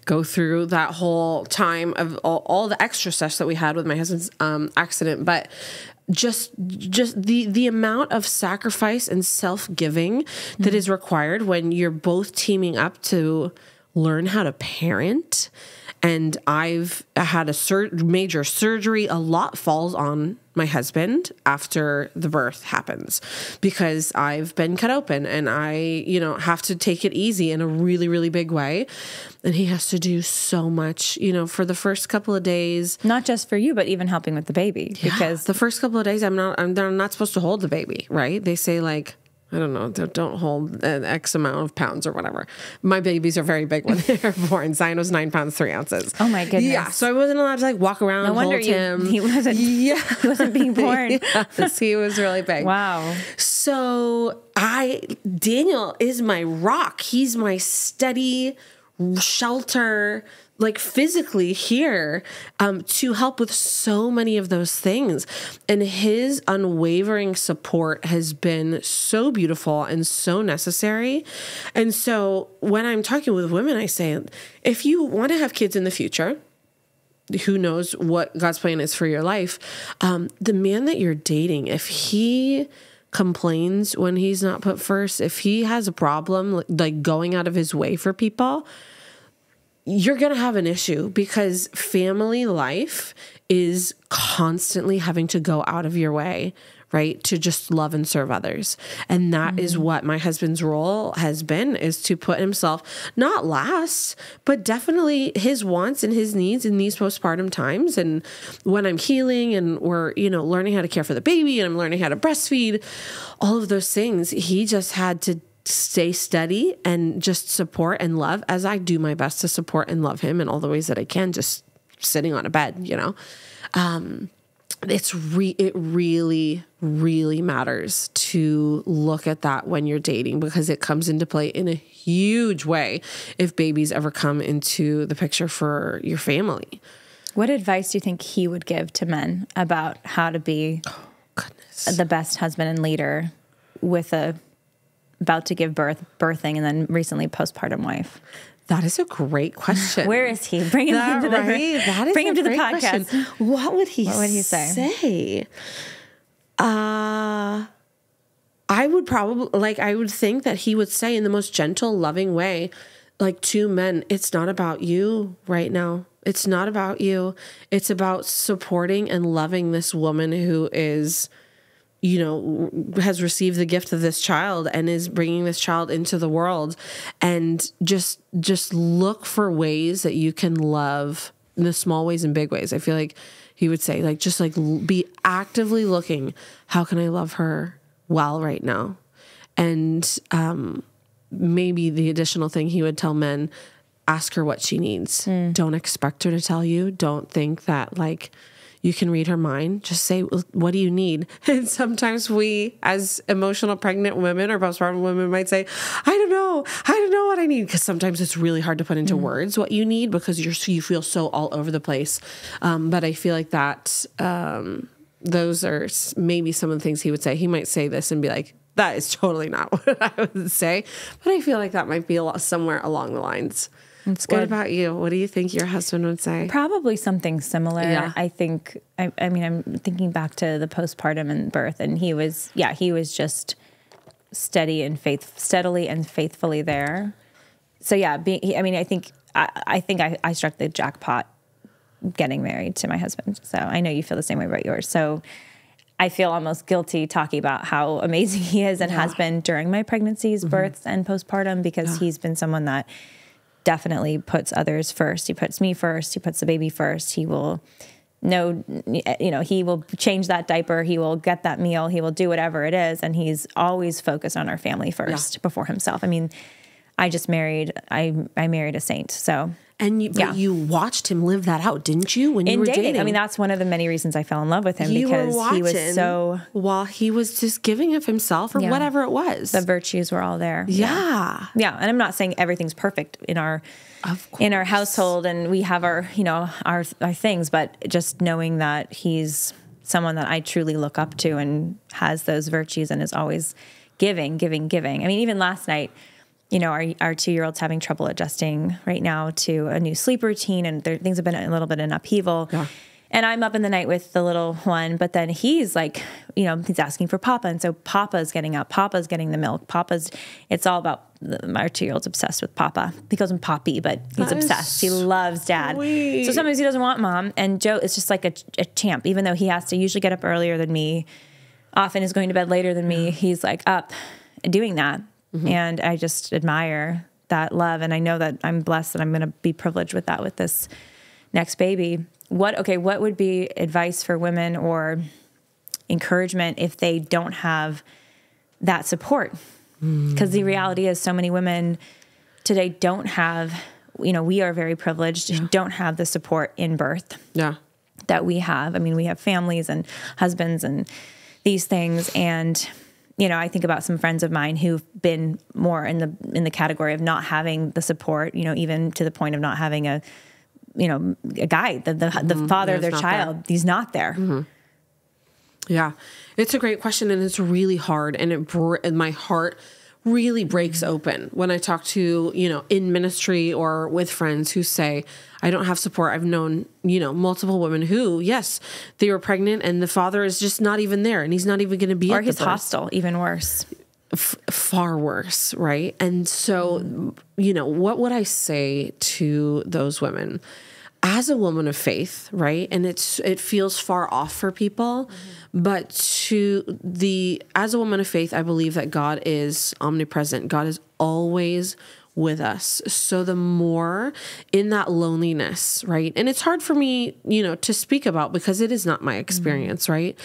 go through that whole time of all the extra stuff that we had with my husband's accident. But just the amount of sacrifice and self-giving that is required when you're both teaming up to learn how to parent. And I've had a major surgery. A lot falls on my husband after the birth happens, because I've been cut open and I, you know, have to take it easy in a really, really big way. And he has to do so much, you know, for the first couple of days. Not just for you, but even helping with the baby. Because the first couple of days, they're not supposed to hold the baby, right? They say like, I don't know, don't hold an X amount of pounds or whatever. My babies are very big when they're born. Zion was 9 pounds, 3 ounces. Oh my goodness. Yeah. So I wasn't allowed to like walk around and hold him. He wasn't being born. Yes, he was really big. Wow. So Daniel is my rock. He's my steady shelter, like physically here, to help with so many of those things. And his unwavering support has been so beautiful and so necessary. And so when I'm talking with women, I say, if you want to have kids in the future, who knows what God's plan is for your life, the man that you're dating, if he complains when he's not put first, if he has a problem, like going out of his way for people, you're going to have an issue, because family life is constantly having to go out of your way, right? To just love and serve others. And that is what my husband's role has been, is to put himself not last, but definitely his wants and his needs in these postpartum times. And when I'm healing and we're, learning how to care for the baby and I'm learning how to breastfeed, all of those things, he just had to stay steady and just support and love, as I do my best to support and love him in all the ways that I can, just sitting on a bed, it really, really matters to look at that when you're dating, because it comes into play in a huge way if babies ever come into the picture for your family. What advice do you think he would give to men about how to be the best husband and leader with a about to give birth, birthing, and then recently postpartum wife? That is a great question. Where is he? Bring him to the podcast. Question. What would he say? I would think that he would say in the most gentle, loving way, like, to men, it's not about you right now. It's not about you. It's about supporting and loving this woman who is, has received the gift of this child and is bringing this child into the world, and just look for ways that you can love in the small ways and big ways. I feel like he would say, like, just like be actively looking, how can I love her well right now? And, maybe the additional thing he would tell men, ask her what she needs. Don't expect her to tell you. Don't think that, like, you can read her mind. Just say, what do you need? And sometimes we, as emotional pregnant women or postpartum women, might say, I don't know what I need. Because sometimes it's really hard to put into words what you need, because you feel so all over the place. But I feel like that those are maybe some of the things he would say. He might say this and be like, that is totally not what I would say. But I feel like that might be somewhere along the lines. That's good. What about you? What do you think your husband would say? Probably something similar. Yeah. I think, I'm thinking back to the postpartum and birth, and he was just steadily and faithfully there. So yeah, I think I struck the jackpot getting married to my husband. So I know you feel the same way about yours. So I feel almost guilty talking about how amazing he is and has been during my pregnancies, births, and postpartum, because he's been someone that definitely puts others first. He puts me first. He puts the baby first. He will he will change that diaper. He will get that meal. He will do whatever it is. And he's always focused on our family first before himself. I mean, I married a saint. So. And you watched him live that out, didn't you? When you were dating. I mean, that's one of the many reasons I fell in love with him, because he was so, while he was just giving of himself or whatever it was. The virtues were all there. Yeah. Yeah. And I'm not saying everything's perfect in our household, and we have our things, but just knowing that he's someone that I truly look up to and has those virtues and is always giving. I mean, even last night, our 2-year-old's having trouble adjusting right now to a new sleep routine, and things have been a little bit in upheaval. Yeah. And I'm up in the night with the little one, but then he's like, he's asking for Papa. And so Papa's getting up, Papa's getting the milk, it's all about, our 2-year-old's obsessed with Papa. He calls him Poppy, but he's obsessed. He loves Dad. Sweet. So sometimes he doesn't want Mom. And Joe is just like a champ, even though he has to usually get up earlier than me, often is going to bed later than me. He's like up doing that. Mm-hmm. And I just admire that love. And I know that I'm blessed that I'm going to be privileged with that with this next baby. What would be advice for women or encouragement if they don't have that support? Because the reality is so many women today don't have, we are very privileged, don't have the support in birth that we have. I mean, we have families and husbands and these things, and I think about some friends of mine who've been more in the category of not having the support, even to the point of not having a guy, the father of their child, there. He's not there. Mm-hmm. Yeah, it's a great question, and it's really hard, and my heart really breaks open when I talk to, in ministry or with friends who say, I don't have support. I've known, multiple women who, yes, they were pregnant and the father is just not even there, and he's not even going to be or he's hostile, even worse. Far worse, right? And so, what would I say to those women? As a woman of faith, right? And it feels far off for people, but as a woman of faith, I believe that God is omnipresent. God is always with us. So the more in that loneliness, right? And it's hard for me, to speak about because it is not my experience, right?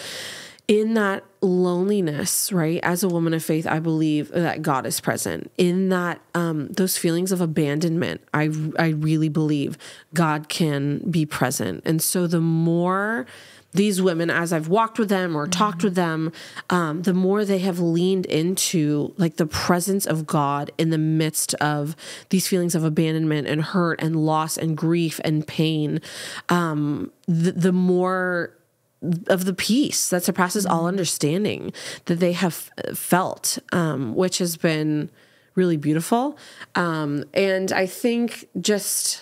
In that loneliness, right? As a woman of faith, I believe that God is present. In that, those feelings of abandonment, I really believe God can be present. And so the more these women, as I've walked with them or talked with them, the more they have leaned into like the presence of God in the midst of these feelings of abandonment and hurt and loss and grief and pain, the more of the peace that surpasses all understanding that they have felt, which has been really beautiful. And I think just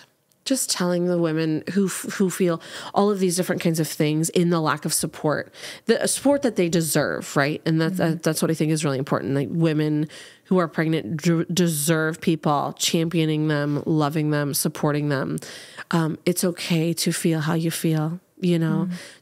telling the women who feel all of these different kinds of things in the lack of support, the support that they deserve, right? And that's what I think is really important. Like women who are pregnant deserve people championing them, loving them, supporting them. It's okay to feel how you feel.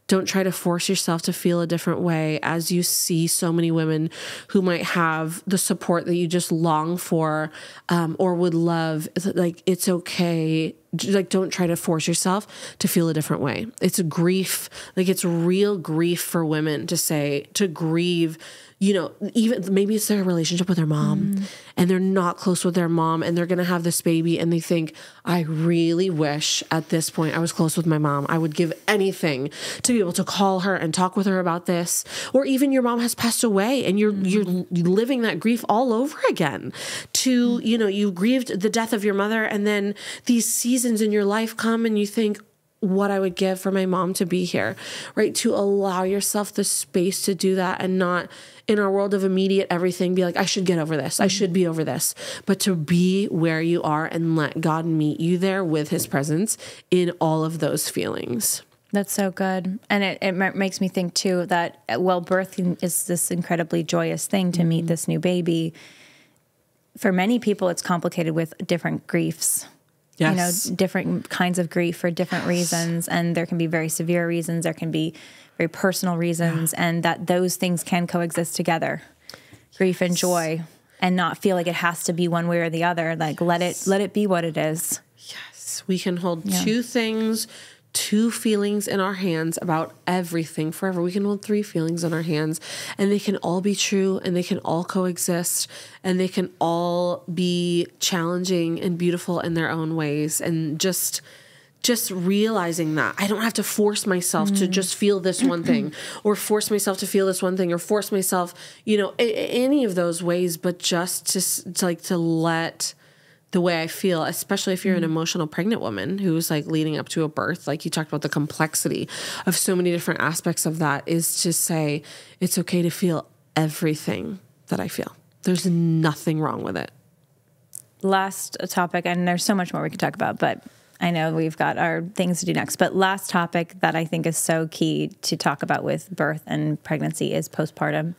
Don't try to force yourself to feel a different way as you see so many women who might have the support that you just long for, or would love. It's okay. Like, don't try to force yourself to feel a different way. It's a grief. Like, it's real grief for women to grieve, even maybe it's their relationship with their mom and they're not close with their mom and they're going to have this baby and they think, I really wish at this point I was close with my mom. I would give anything to be able to call her and talk with her about this. Or even your mom has passed away and you're living that grief all over again you grieved the death of your mother and then these seasons in your life come and you think, what I would give for my mom to be here, right? To allow yourself the space to do that and not in our world of immediate everything, be like, I should get over this. I should be over this. But to be where you are and let God meet you there with his presence in all of those feelings. That's so good. And it makes me think too that birthing is this incredibly joyous thing to meet this new baby. For many people, it's complicated with different griefs. Yes. Different kinds of grief for different reasons. And there can be very severe reasons. There can be very personal reasons. Yeah. And that those things can coexist together. Grief and joy. And not feel like it has to be one way or the other. Like, let it be what it is. Yes. We can hold two feelings in our hands about everything forever. We can hold 3 feelings in our hands and they can all be true and they can all coexist and they can all be challenging and beautiful in their own ways. And just realizing that I don't have to force myself to just feel this one thing or force myself to feel this one thing or force myself, any of those ways, but just to let the way I feel, especially if you're an emotional pregnant woman who's like leading up to a birth, like you talked about the complexity of so many different aspects of that, is to say, it's okay to feel everything that I feel. There's nothing wrong with it. Last topic, and there's so much more we could talk about, but I know we've got our things to do next, but last topic that I think is so key to talk about with birth and pregnancy is postpartum,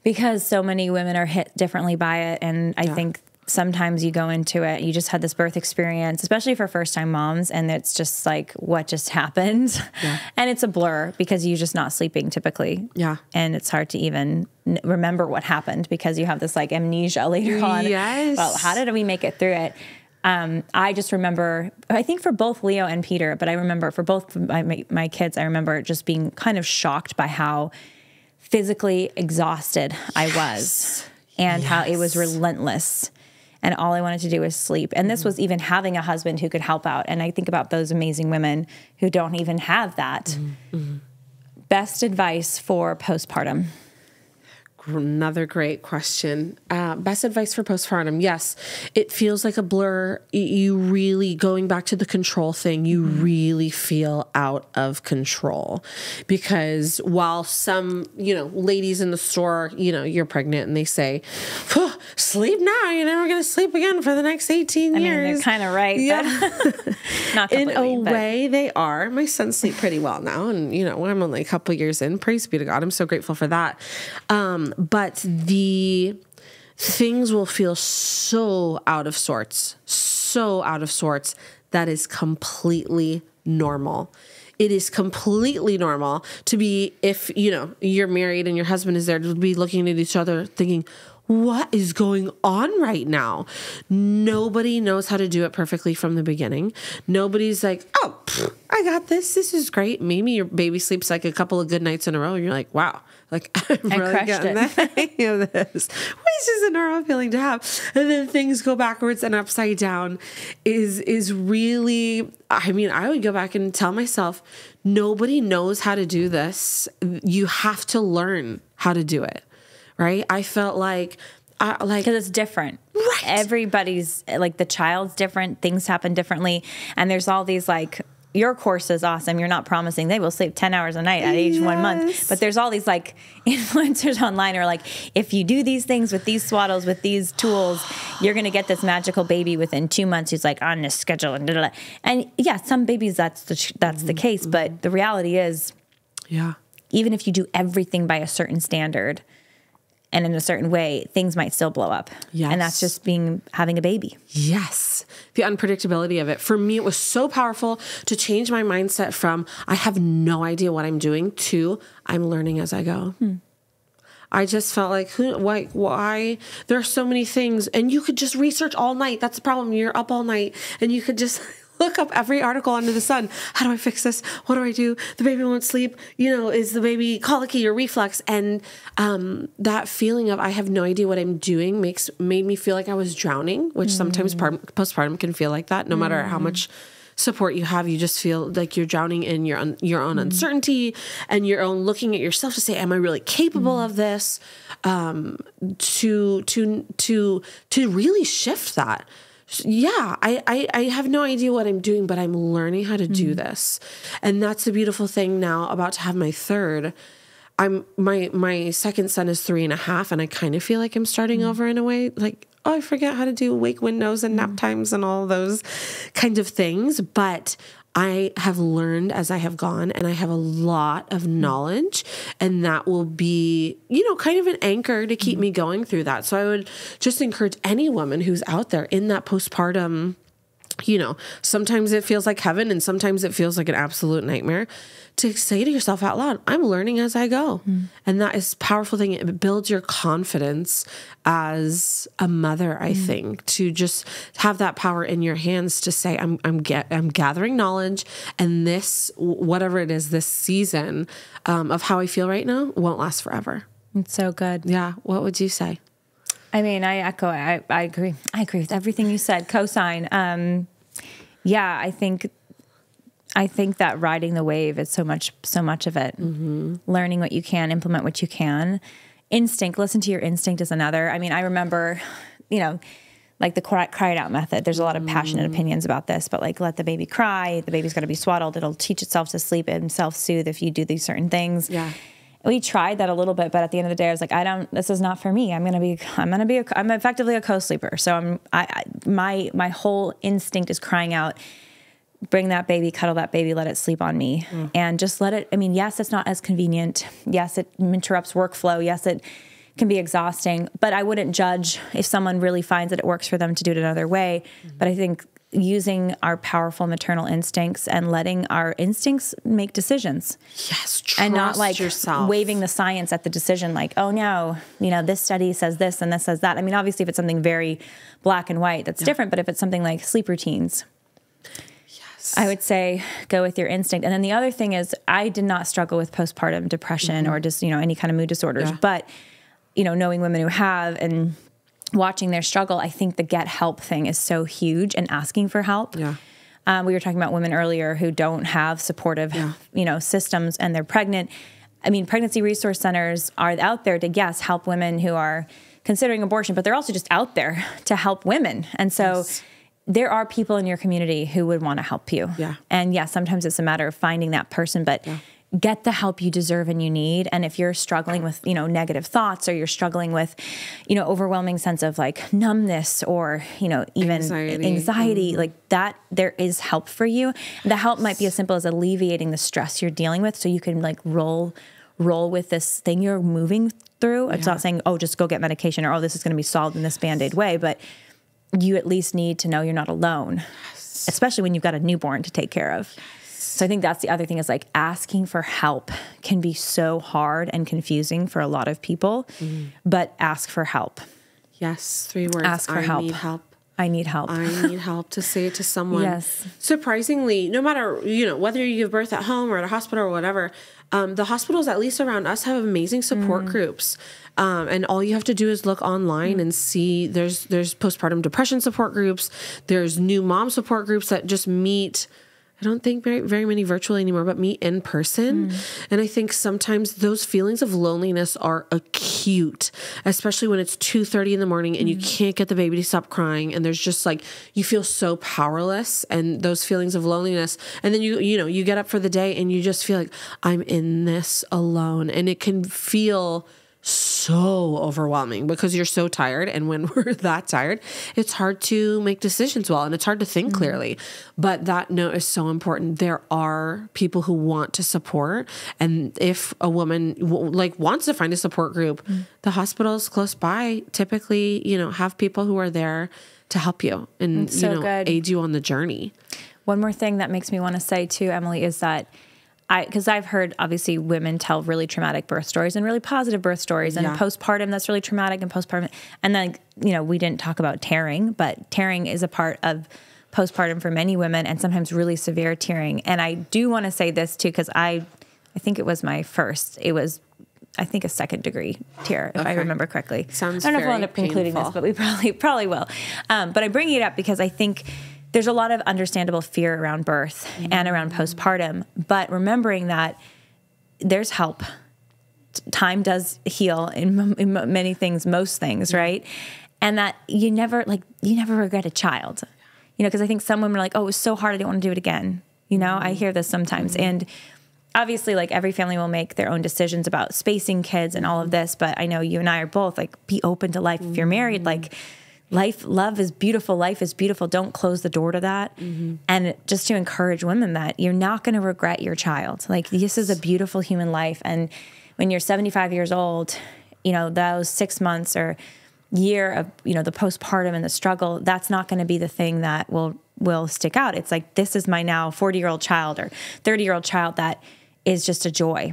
because so many women are hit differently by it. And I think sometimes you go into it, you just had this birth experience, especially for first-time moms, and it's just like, what just happened? Yeah. And it's a blur because you're just not sleeping typically. Yeah. And it's hard to even remember what happened because you have this like amnesia later on. Yes. Well, how did we make it through it? I just remember, I think for both Leo and Peter, but I remember for both my kids, I remember just being kind of shocked by how physically exhausted I was and how it was relentless. And all I wanted to do was sleep. And this was even having a husband who could help out. And I think about those amazing women who don't even have that. Best advice for postpartum? another great question. Best advice for postpartum. Yes, it feels like a blur. You really, going back to the control thing, you really feel out of control, because while some, ladies in the store, you're pregnant and they say, sleep now, you're never going to sleep again for the next 18 years. I mean, they're kind of right. Yeah. Not in completely, a way they are. My son sleep pretty well now. And, I'm only a couple years in, praise be to God. I'm so grateful for that. But the things will feel so out of sorts, that is completely normal. It is completely normal to be, if, you're married and your husband is there, to be looking at each other thinking, what is going on right now? Nobody knows how to do it perfectly from the beginning. Nobody's like, oh, I got this. This is great. Maybe your baby sleeps like a couple of good nights in a row and you're like, wow, like I'm really getting the hang of this. Which is a normal feeling to have. And then things go backwards and upside down is really, I would go back and tell myself, nobody knows how to do this. You have to learn how to do it. Right? I felt like, because it's different. Right. Everybody's the child's different. Things happen differently. And there's all these your course is awesome. You're not promising they will sleep 10 hours a night at age 1 month. But there's all these influencers online who are if you do these things with these swaddles, with these tools, you're going to get this magical baby within 2 months who's on a schedule and da-da-da. And yeah, some babies that's the case. But the reality is, even if you do everything by a certain standard, and in a certain way, things might still blow up. Yes. And that's just having a baby. Yes. The unpredictability of it. For me, it was so powerful to change my mindset from, I have no idea what I'm doing, to, I'm learning as I go. I just felt why? There are so many things, and you could just research all night. That's the problem. You're up all night and you could just look up every article under the sun. How do I fix this? What do I do? The baby won't sleep. Is the baby colicky or reflux? And that feeling of I have no idea what I'm doing made me feel like I was drowning, which sometimes postpartum can feel like that. No matter how much support you have, you just feel like you're drowning in your own uncertainty and your own looking at yourself to say, am I really capable of this? To really shift that. Yeah, I have no idea what I'm doing, but I'm learning how to do this. And that's the beautiful thing now about to have my third. My second son is 3.5, and I kind of feel like I'm starting over in a way, I forget how to do wake windows and nap times and all those kind of things. But I have learned as I have gone, and I have a lot of knowledge, and that will be, kind of an anchor to keep me going through that. So I would just encourage any woman who's out there in that postpartum, sometimes it feels like heaven and sometimes it feels like an absolute nightmare, to say to yourself out loud, I'm learning as I go. And that is a powerful thing. It builds your confidence as a mother, I think, to just have that power in your hands to say, I'm gathering knowledge, and this, whatever it is, this season of how I feel right now won't last forever. It's so good. Yeah. What would you say? I mean, I echo. I agree. I agree with everything you said. Cosign. Yeah, I think that riding the wave is so much of it. Learning what you can, implement what you can. Instinct. Listen to your instinct is another. I mean, I remember, the cry it out method. There's a lot of passionate opinions about this, but let the baby cry. The baby's got to be swaddled. It'll teach itself to sleep and self-soothe if you do these certain things. Yeah. We tried that a little bit, but at the end of the day, I was like, this is not for me. I'm effectively a co-sleeper. So my whole instinct is crying out, bring that baby, cuddle that baby, let it sleep on me, and just let it. I mean, yes, it's not as convenient. Yes, it interrupts workflow. Yes, it can be exhausting, but I wouldn't judge if someone really finds that it works for them to do it another way. But I think using our powerful maternal instincts and letting our instincts make decisions. Yes, trust and not yourself. Waving the science at the decision, oh no, this study says this and this says that. I mean, obviously if it's something very black and white, that's different, but if it's something like sleep routines, I would say go with your instinct. And then the other thing is, I did not struggle with postpartum depression or just, any kind of mood disorders, but, knowing women who have and watching their struggle, I think the get help thing is so huge, and asking for help. Yeah. We were talking about women earlier who don't have supportive, systems, and they're pregnant. I mean, pregnancy resource centers are out there to, yes, help women who are considering abortion, but they're also just out there to help women. And so there are people in your community who would want to help you. Yeah. And yeah, sometimes it's a matter of finding that person, but get the help you deserve and you need. And if you're struggling with, negative thoughts, or you're struggling with, overwhelming sense of like numbness, or, even anxiety like that, there is help for you. The help might be as simple as alleviating the stress you're dealing with, so you can like roll with this thing you're moving through. It's not saying, oh, just go get medication, or, oh, this is going to be solved in this Band-Aid way, but you at least need to know you're not alone, especially when you've got a newborn to take care of. So I think that's the other thing, is like asking for help can be so hard and confusing for a lot of people, but ask for help. Yes. 3 words. Ask for help. I need help. I need help. I need help, to say it to someone. Yes. Surprisingly, no matter, whether you give birth at home or at a hospital or whatever, the hospitals, at least around us, have amazing support groups. And all you have to do is look online and see there's postpartum depression support groups. There's new mom support groups that just meet. I don't think very many virtually anymore, but meet in person. And I think sometimes those feelings of loneliness are acute, especially when it's 2:30 in the morning and you can't get the baby to stop crying. And there's just like, you feel so powerless, and those feelings of loneliness. And then you get up for the day and you just feel like, I'm in this alone. And it can feel so overwhelming because you're so tired. And when we're that tired, it's hard to make decisions well, and it's hard to think clearly. But that note is so important. There are people who want to support. And if a woman wants to find a support group, the hospitals close by typically, have people who are there to help you and, aid you on the journey. One more thing that makes me want to say too, Emily, is that because I've heard obviously women tell really traumatic birth stories and really positive birth stories, and postpartum that's really traumatic, and postpartum. And then, we didn't talk about tearing, but tearing is a part of postpartum for many women, and sometimes really severe tearing. And I do want to say this too, because I think it was my first. It was, I think, a 2nd degree tear, if I remember correctly. Sounds I don't know very if we'll end up concluding painful. this, but we probably will. But I bring it up because I think there's a lot of understandable fear around birth and around postpartum, but remembering that there's help. Time does heal in many things, most things, right? And that you never regret a child, because I think some women are like, oh, it was so hard, I didn't want to do it again. I hear this sometimes. And obviously, like, every family will make their own decisions about spacing kids and all of this, but I know you and I are both like, be open to life. If you're married, like, love is beautiful. Life is beautiful. Don't close the door to that. And just to encourage women that you're not going to regret your child. Like, this is a beautiful human life. And when you're 75 years old, those 6 months or year of, the postpartum and the struggle, that's not going to be the thing that will stick out. It's like, this is my now 40-year-old child or 30-year-old child that is just a joy.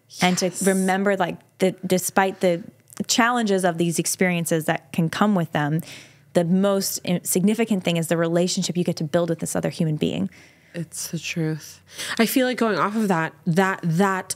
Yes. And to remember, like, despite the challenges of these experiences that can come with them, the most significant thing is the relationship you get to build with this other human being. It's the truth. I feel like going off of that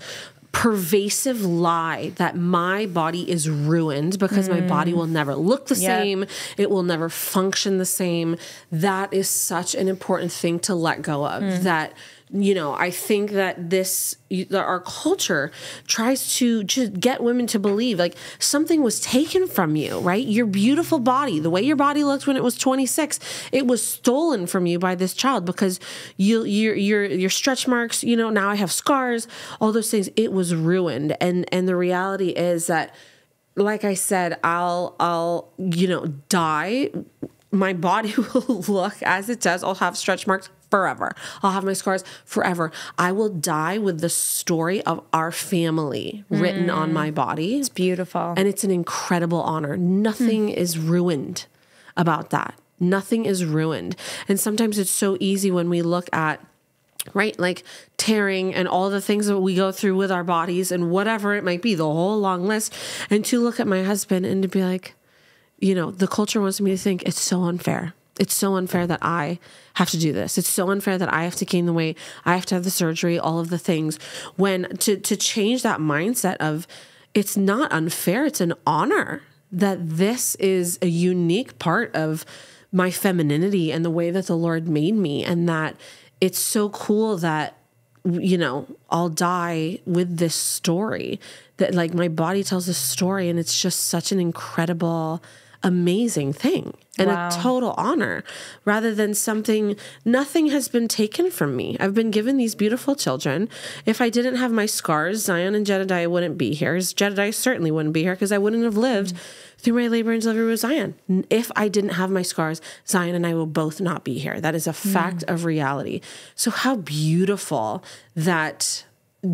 pervasive lie that my body is ruined because my body will never look the same. It will never function the same. That is such an important thing to let go of. That, I think that our culture tries to just get women to believe like something was taken from you, right? Your beautiful body, the way your body looked when it was 26, it was stolen from you by this child because your stretch marks, now I have scars, all those things, it was ruined. And the reality is that, like I said, I'll die. My body will look as it does. I'll have stretch marks forever. I'll have my scars forever. I will die with the story of our family written on my body. It's beautiful. And it's an incredible honor. Nothing is ruined about that. Nothing is ruined. And sometimes it's so easy when we look at, right, like tearing and all the things that we go through with our bodies and whatever it might be, the whole long list, and to look at my husband and to be like, the culture wants me to think it's so unfair. It's so unfair that I have to do this. It's so unfair that I have to gain the weight. I have to have the surgery, all of the things. When to change that mindset of it's not unfair, it's an honor that this is a unique part of my femininity and the way that the Lord made me. And that it's so cool that I'll die with this story, that like my body tells a story, and it's just such an incredible, amazing thing and a total honor, rather than nothing has been taken from me. I've been given these beautiful children. If I didn't have my scars, Zion and Jedediah wouldn't be here. Jedediah certainly wouldn't be here, because I wouldn't have lived through my labor and delivery with Zion. If I didn't have my scars, Zion and I will both not be here. That is a fact of reality. So how beautiful that,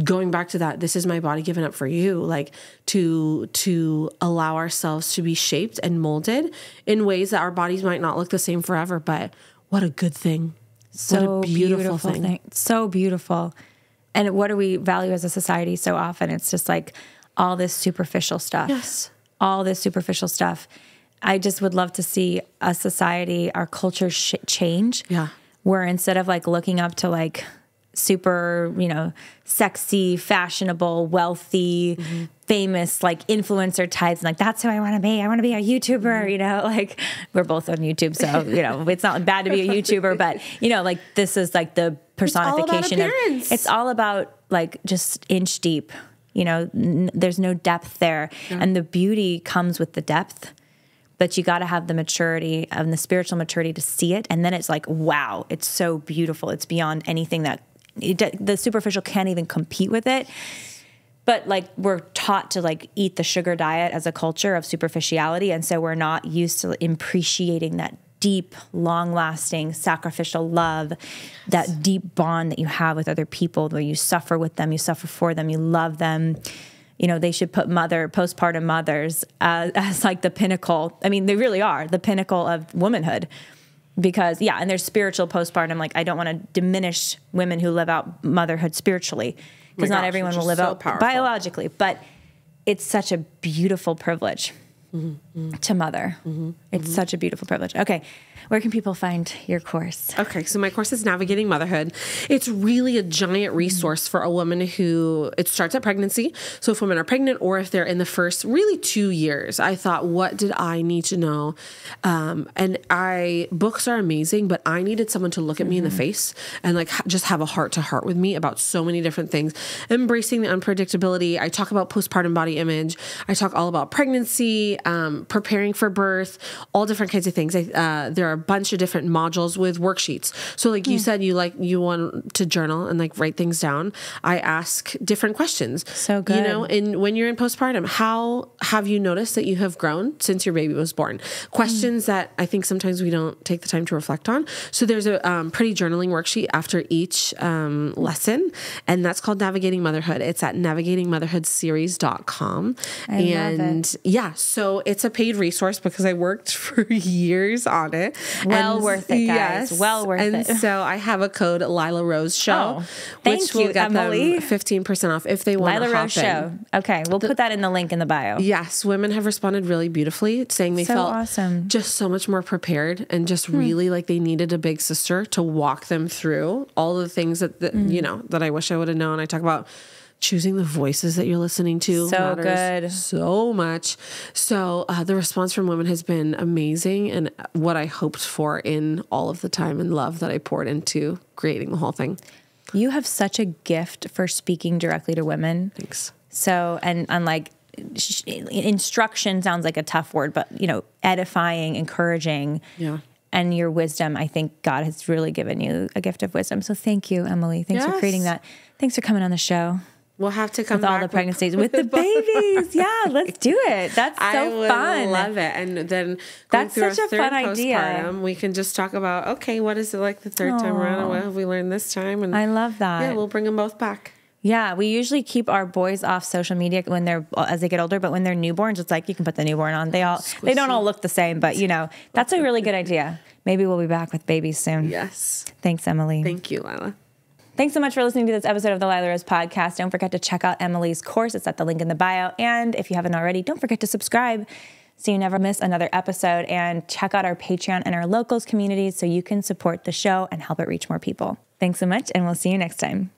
going back to that, this is my body given up for you, like to allow ourselves to be shaped and molded in ways that our bodies might not look the same forever, but what a good thing. So what a beautiful thing. So beautiful. And what do we value as a society so often? It's just like all this superficial stuff. Yes. All this superficial stuff. I just would love to see a society, our culture change. Yeah. Where instead of like looking up to like super, sexy, fashionable, wealthy, famous, like influencer types, and like, that's who I want to be. I want to be a YouTuber, like we're both on YouTube. So, it's not bad to be a YouTuber, but like this is like the personification it's all about like just inch deep, there's no depth there. And the beauty comes with the depth, but you got to have the maturity and the spiritual maturity to see it. And then it's like, wow, it's so beautiful. It's beyond anything that the superficial can't even compete with it. But like we're taught to like eat the sugar diet as a culture of superficiality. And so we're not used to appreciating that deep, long-lasting, sacrificial love, that deep bond that you have with other people, where you suffer with them, you suffer for them, you love them. They should put postpartum mothers as like the pinnacle. I mean, they really are the pinnacle of womanhood. Because, and there's spiritual postpartum. Like, I don't want to diminish women who live out motherhood spiritually, because not everyone will live out biologically. But it's such a beautiful privilege to mother. It's such a beautiful privilege. Okay. Where can people find your course? Okay, so my course is Navigating Motherhood. It's really a giant resource for a woman it starts at pregnancy. So if women are pregnant, or if they're in the first really 2 years, I thought, what did I need to know? Books are amazing, but I needed someone to look at me in the face and like just have a heart to heart with me about so many different things. Embracing the unpredictability. I talk about postpartum body image. I talk all about pregnancy, preparing for birth, all different kinds of things. There are a bunch of different modules with worksheets. So like you said, you want to journal and like write things down. I ask different questions. So good. And when you're in postpartum, how have you noticed that you have grown since your baby was born? Questions that I think sometimes we don't take the time to reflect on. So there's a pretty journaling worksheet after each lesson, and that's called Navigating Motherhood. It's at navigatingmotherhoodseries.com. So it's a paid resource because I worked for years on it. Well worth it, guys. Yes. Well worth it. And so I have a code, Lila Rose Show, which will get Emily. Them 15% off if they want to hop Rose Show. Okay, we'll put that in the link in the bio. Yes, women have responded really beautifully, saying they felt awesome. Just so much more prepared, and just really like they needed a big sister to walk them through all the things that that I wish I would have known. I talk about choosing the voices that you're listening to. So good. So much. So the response from women has been amazing, and what I hoped for in all of the time and love that I poured into creating the whole thing. You have such a gift for speaking directly to women. Thanks. So, and like instruction sounds like a tough word, but edifying, encouraging. Yeah. And your wisdom, I think God has really given you a gift of wisdom. So thank you, Emily. Thanks for creating that. Thanks for coming on the show. We'll have to come with all the pregnancies with the babies. Yeah, let's do it. That's so fun. I love it. And then that's such a fun idea. We can just talk about, okay, what is it like the third time around? What have we learned this time? And I love that. Yeah, we'll bring them both back. Yeah, we usually keep our boys off social media as they get older, but when they're newborns, it's like you can put the newborn on. They don't all look the same, but that's a really good idea. Maybe we'll be back with babies soon. Yes. Thanks, Emily. Thank you, Lila. Thanks so much for listening to this episode of the Lila Rose Podcast. Don't forget to check out Emily's course. It's at the link in the bio. And if you haven't already, don't forget to subscribe so you never miss another episode. And check out our Patreon and our locals communities so you can support the show and help it reach more people. Thanks so much, and we'll see you next time.